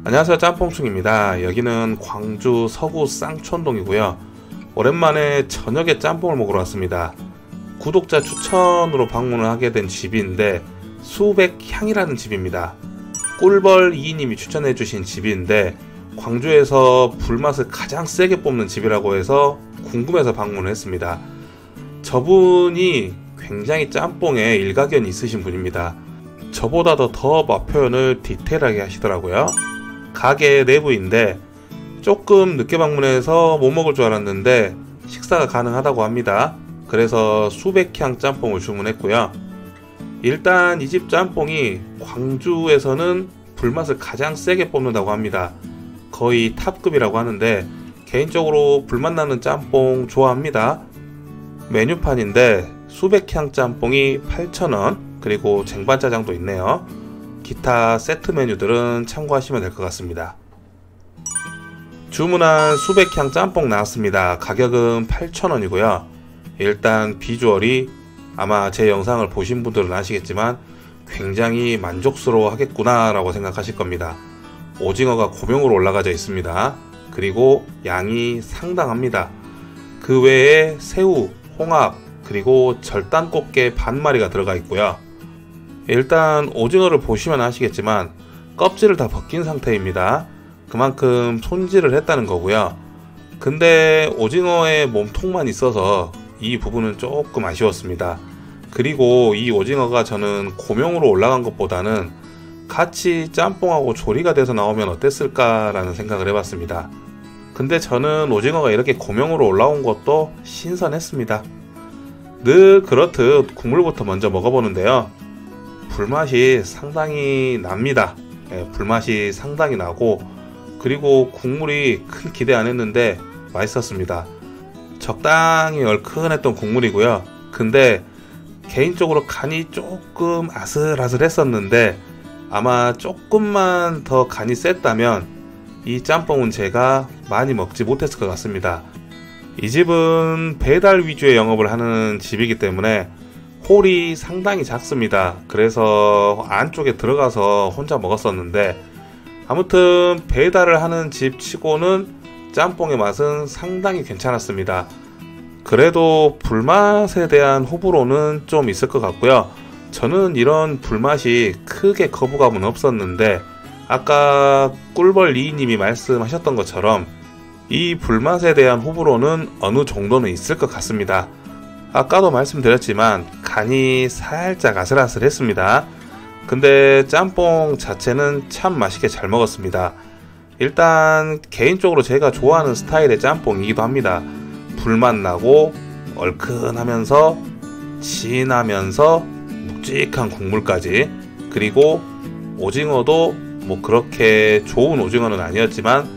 안녕하세요, 짬뽕충입니다. 여기는 광주 서구 쌍촌동이고요. 오랜만에 저녁에 짬뽕을 먹으러 왔습니다. 구독자 추천으로 방문을 하게 된 집인데 수백향이라는 집입니다. 꿀벌 이님이 추천해 주신 집인데 광주에서 불맛을 가장 세게 뽑는 집이라고 해서 궁금해서 방문을 했습니다. 저분이 굉장히 짬뽕에 일가견이 있으신 분입니다. 저보다도 더 맛 표현을 디테일하게 하시더라고요. 가게 내부인데 조금 늦게 방문해서 못 먹을 줄 알았는데 식사가 가능하다고 합니다. 그래서 수백향 짬뽕을 주문했고요. 일단 이 집 짬뽕이 광주에서는 불맛을 가장 세게 뽑는다고 합니다. 거의 탑급이라고 하는데 개인적으로 불맛 나는 짬뽕 좋아합니다. 메뉴판인데 수백향 짬뽕이 8,000원, 그리고 쟁반짜장도 있네요. 기타 세트 메뉴들은 참고하시면 될 것 같습니다. 주문한 수백향 짬뽕 나왔습니다. 가격은 8,000원이고요. 일단 비주얼이 아마 제 영상을 보신 분들은 아시겠지만 굉장히 만족스러워 하겠구나 라고 생각하실 겁니다. 오징어가 고명으로 올라가져 있습니다. 그리고 양이 상당합니다. 그 외에 새우, 홍합, 그리고 절단꽃게 반마리가 들어가 있고요. 일단 오징어를 보시면 아시겠지만 껍질을 다 벗긴 상태입니다. 그만큼 손질을 했다는 거고요. 근데 오징어의 몸통만 있어서 이 부분은 조금 아쉬웠습니다. 그리고 이 오징어가 저는 고명으로 올라간 것보다는 같이 짬뽕하고 조리가 돼서 나오면 어땠을까 라는 생각을 해봤습니다. 근데 저는 오징어가 이렇게 고명으로 올라온 것도 신선했습니다. 늘 그렇듯 국물부터 먼저 먹어보는데요. 불맛이 상당히 납니다. 불맛이 상당히 나고, 그리고 국물이 큰 기대 안 했는데 맛있었습니다. 적당히 얼큰했던 국물이고요. 근데 개인적으로 간이 조금 아슬아슬했었는데 아마 조금만 더 간이 셌다면 이 짬뽕은 제가 많이 먹지 못했을 것 같습니다. 이 집은 배달 위주의 영업을 하는 집이기 때문에 홀이 상당히 작습니다. 그래서 안쪽에 들어가서 혼자 먹었었는데 아무튼 배달을 하는 집 치고는 짬뽕의 맛은 상당히 괜찮았습니다. 그래도 불맛에 대한 호불호는 좀 있을 것 같고요. 저는 이런 불맛이 크게 거부감은 없었는데 아까 꿀벌 이님이 말씀하셨던 것처럼 이 불맛에 대한 호불호는 어느 정도는 있을 것 같습니다. 아까도 말씀드렸지만 간이 살짝 아슬아슬했습니다. 근데 짬뽕 자체는 참 맛있게 잘 먹었습니다. 일단 개인적으로 제가 좋아하는 스타일의 짬뽕이기도 합니다. 불맛 나고 얼큰하면서 진하면서 묵직한 국물까지, 그리고 오징어도 뭐 그렇게 좋은 오징어는 아니었지만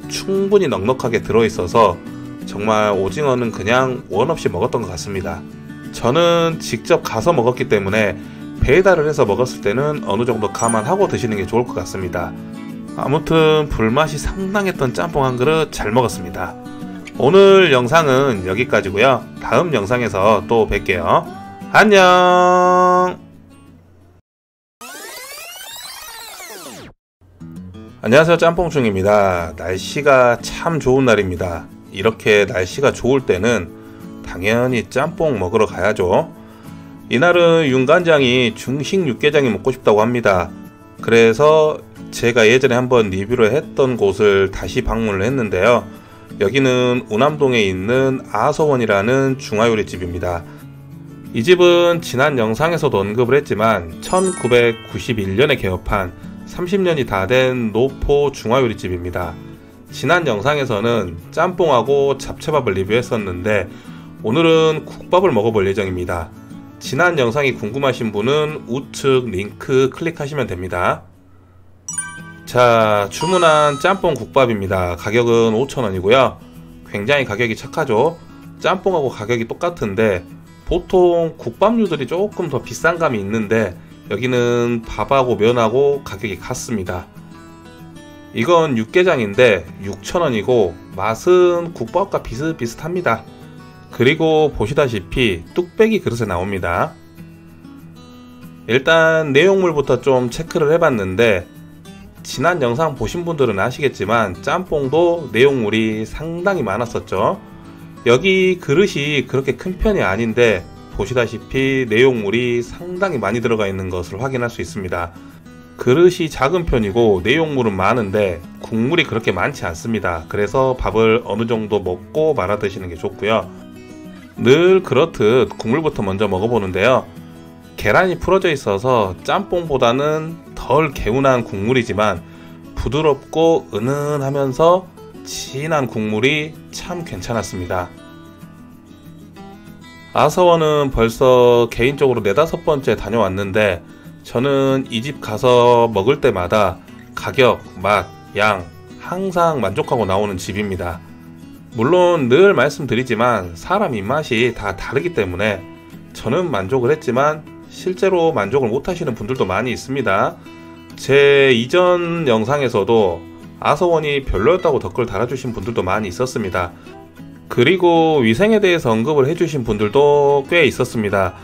충분히 넉넉하게 들어있어서 정말 오징어는 그냥 원 없이 먹었던 것 같습니다. 저는 직접 가서 먹었기 때문에 배달을 해서 먹었을 때는 어느 정도 감안하고 드시는 게 좋을 것 같습니다. 아무튼 불맛이 상당했던 짬뽕 한 그릇 잘 먹었습니다. 오늘 영상은 여기까지고요. 다음 영상에서 또 뵐게요. 안녕. 안녕하세요, 짬뽕충입니다. 날씨가 참 좋은 날입니다. 이렇게 날씨가 좋을 때는 당연히 짬뽕 먹으러 가야죠. 이날은 윤간장이 중식 육개장이 먹고 싶다고 합니다. 그래서 제가 예전에 한번 리뷰를 했던 곳을 다시 방문을 했는데요. 여기는 우남동에 있는 아서원이라는 중화요리집입니다. 이 집은 지난 영상에서도 언급을 했지만 1991년에 개업한 30년이 다 된 노포 중화요리집입니다. 지난 영상에서는 짬뽕하고 잡채밥을 리뷰했었는데 오늘은 국밥을 먹어볼 예정입니다. 지난 영상이 궁금하신 분은 우측 링크 클릭하시면 됩니다. 자, 주문한 짬뽕 국밥입니다. 가격은 5,000원이고요. 굉장히 가격이 착하죠. 짬뽕하고 가격이 똑같은데 보통 국밥류들이 조금 더 비싼 감이 있는데 여기는 밥하고 면하고 가격이 같습니다. 이건 육개장인데 6,000원이고 맛은 국밥과 비슷비슷합니다. 그리고 보시다시피 뚝배기 그릇에 나옵니다. 일단 내용물부터 좀 체크를 해봤는데 지난 영상 보신 분들은 아시겠지만 짬뽕도 내용물이 상당히 많았었죠. 여기 그릇이 그렇게 큰 편이 아닌데 보시다시피 내용물이 상당히 많이 들어가 있는 것을 확인할 수 있습니다. 그릇이 작은 편이고 내용물은 많은데 국물이 그렇게 많지 않습니다. 그래서 밥을 어느 정도 먹고 말아 드시는 게 좋고요. 늘 그렇듯 국물부터 먼저 먹어보는데요. 계란이 풀어져 있어서 짬뽕보다는 덜 개운한 국물이지만 부드럽고 은은하면서 진한 국물이 참 괜찮았습니다. 아서원은 벌써 개인적으로 4-5번째 다녀왔는데 저는 이 집 가서 먹을 때마다 가격, 맛, 양 항상 만족하고 나오는 집입니다. 물론 늘 말씀드리지만 사람 입맛이 다 다르기 때문에 저는 만족을 했지만 실제로 만족을 못 하시는 분들도 많이 있습니다. 제 이전 영상에서도 아서원이 별로였다고 댓글 달아주신 분들도 많이 있었습니다. 그리고 위생에 대해서 언급을 해주신 분들도 꽤 있었습니다.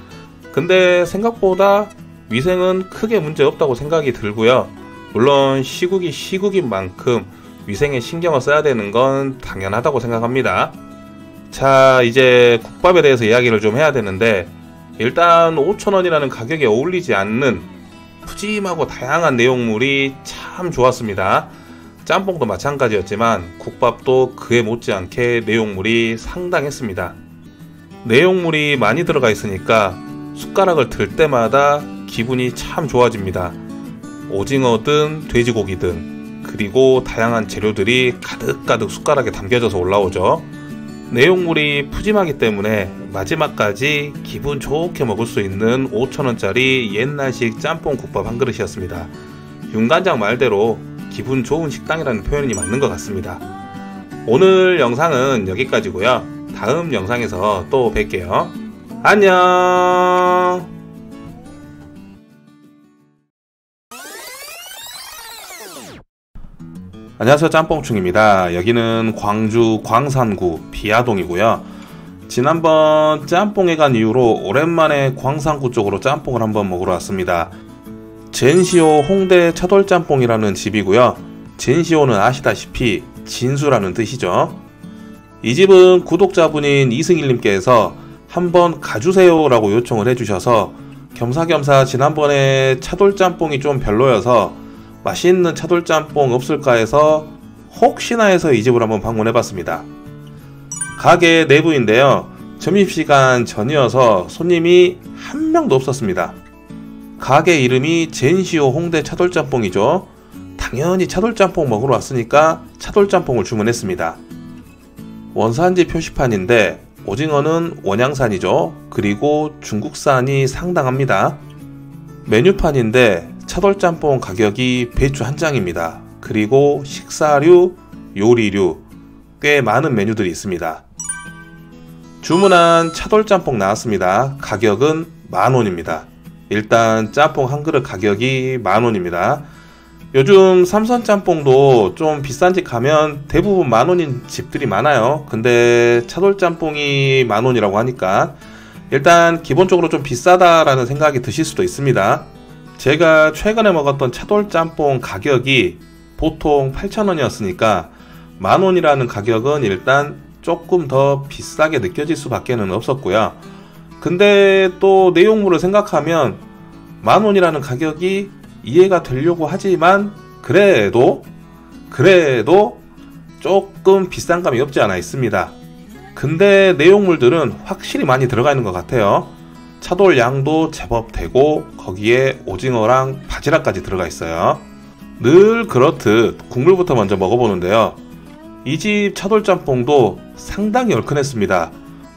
근데 생각보다 위생은 크게 문제 없다고 생각이 들고요. 물론 시국이 시국인 만큼 위생에 신경을 써야 되는 건 당연하다고 생각합니다. 자, 이제 국밥에 대해서 이야기를 좀 해야 되는데 일단 5,000원이라는 가격에 어울리지 않는 푸짐하고 다양한 내용물이 참 좋았습니다. 짬뽕도 마찬가지였지만 국밥도 그에 못지않게 내용물이 상당했습니다. 내용물이 많이 들어가 있으니까 숟가락을 들 때마다 기분이 참 좋아집니다. 오징어든 돼지고기든 그리고 다양한 재료들이 가득가득 숟가락에 담겨져서 올라오죠. 내용물이 푸짐하기 때문에 마지막까지 기분 좋게 먹을 수 있는 5,000원짜리 옛날식 짬뽕 국밥 한 그릇이었습니다. 윤관장 말대로 기분 좋은 식당이라는 표현이 맞는 것 같습니다. 오늘 영상은 여기까지고요. 다음 영상에서 또 뵐게요. 안녕. 안녕하세요, 짬뽕충입니다. 여기는 광주 광산구 비아동이고요. 지난번 짬뽕에 간 이후로 오랜만에 광산구 쪽으로 짬뽕을 한번 먹으러 왔습니다. 젠시오 홍대 차돌짬뽕이라는 집이고요. 젠시오는 아시다시피 진수라는 뜻이죠. 이 집은 구독자분인 이승일님께서 한번 가주세요 라고 요청을 해주셔서 겸사겸사 지난번에 차돌짬뽕이 좀 별로여서 맛있는 차돌짬뽕 없을까 해서 혹시나 해서 이 집을 한번 방문해봤습니다. 가게 내부인데요. 점심시간 전이어서 손님이 한 명도 없었습니다. 가게 이름이 젠시오 홍대 차돌짬뽕이죠. 당연히 차돌짬뽕 먹으러 왔으니까 차돌짬뽕을 주문했습니다. 원산지 표시판인데 오징어는 원양산이죠. 그리고 중국산이 상당합니다. 메뉴판인데 차돌짬뽕 가격이 배추 한 장입니다. 그리고 식사류, 요리류 꽤 많은 메뉴들이 있습니다. 주문한 차돌짬뽕 나왔습니다. 가격은 10,000원입니다. 일단 짬뽕 한 그릇 가격이 10,000원입니다. 요즘 삼선짬뽕도 좀 비싼 집 가면 대부분 10,000원인 집들이 많아요. 근데 차돌짬뽕이 10,000원이라고 하니까 일단 기본적으로 좀 비싸다라는 생각이 드실 수도 있습니다. 제가 최근에 먹었던 차돌짬뽕 가격이 보통 8,000원이었으니까 10,000원이라는 가격은 일단 조금 더 비싸게 느껴질 수밖에 없었고요. 근데 또 내용물을 생각하면 10,000원이라는 가격이 이해가 되려고 하지만 그래도 조금 비싼 감이 없지 않아 있습니다. 근데 내용물들은 확실히 많이 들어가 있는 것 같아요. 차돌 양도 제법 되고 거기에 오징어랑 바지락까지 들어가 있어요. 늘 그렇듯 국물부터 먼저 먹어보는데요. 이 집 차돌짬뽕도 상당히 얼큰했습니다.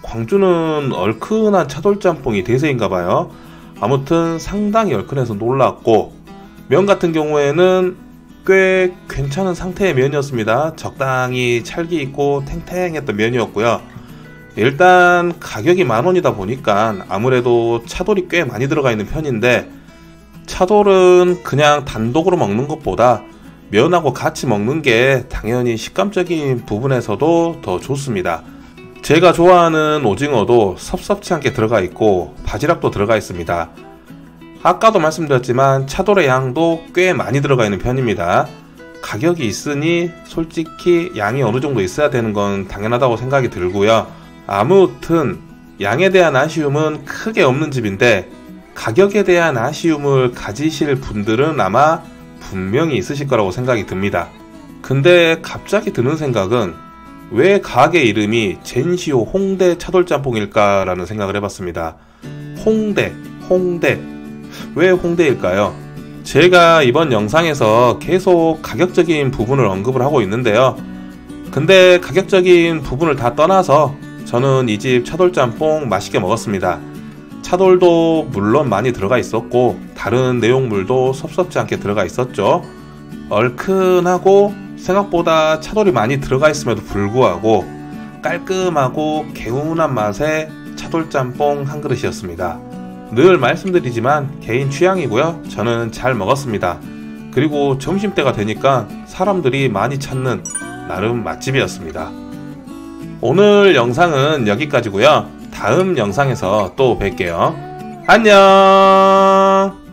광주는 얼큰한 차돌짬뽕이 대세인가봐요. 아무튼 상당히 얼큰해서 놀랐고, 면 같은 경우에는 꽤 괜찮은 상태의 면이었습니다. 적당히 찰기 있고 탱탱했던 면이었고요. 일단 가격이 10,000원이다 보니까 아무래도 차돌이 꽤 많이 들어가 있는 편인데, 차돌은 그냥 단독으로 먹는 것보다 면하고 같이 먹는 게 당연히 식감적인 부분에서도 더 좋습니다. 제가 좋아하는 오징어도 섭섭치 않게 들어가 있고 바지락도 들어가 있습니다. 아까도 말씀드렸지만 차돌의 양도 꽤 많이 들어가 있는 편입니다. 가격이 있으니 솔직히 양이 어느 정도 있어야 되는 건 당연하다고 생각이 들고요. 아무튼 양에 대한 아쉬움은 크게 없는 집인데, 가격에 대한 아쉬움을 가지실 분들은 아마 분명히 있으실 거라고 생각이 듭니다. 근데 갑자기 드는 생각은 왜 가게 이름이 젠시오 홍대 차돌짬뽕일까 라는 생각을 해봤습니다. 홍대 왜 홍대일까요? 제가 이번 영상에서 계속 가격적인 부분을 언급을 하고 있는데요. 근데 가격적인 부분을 다 떠나서 저는 이 집 차돌짬뽕 맛있게 먹었습니다. 차돌도 물론 많이 들어가 있었고 다른 내용물도 섭섭지 않게 들어가 있었죠. 얼큰하고 생각보다 차돌이 많이 들어가 있음에도 불구하고 깔끔하고 개운한 맛의 차돌짬뽕 한 그릇이었습니다. 늘 말씀드리지만 개인 취향이고요. 저는 잘 먹었습니다. 그리고 점심때가 되니까 사람들이 많이 찾는 나름 맛집이었습니다. 오늘 영상은 여기까지고요. 다음 영상에서 또 뵐게요. 안녕.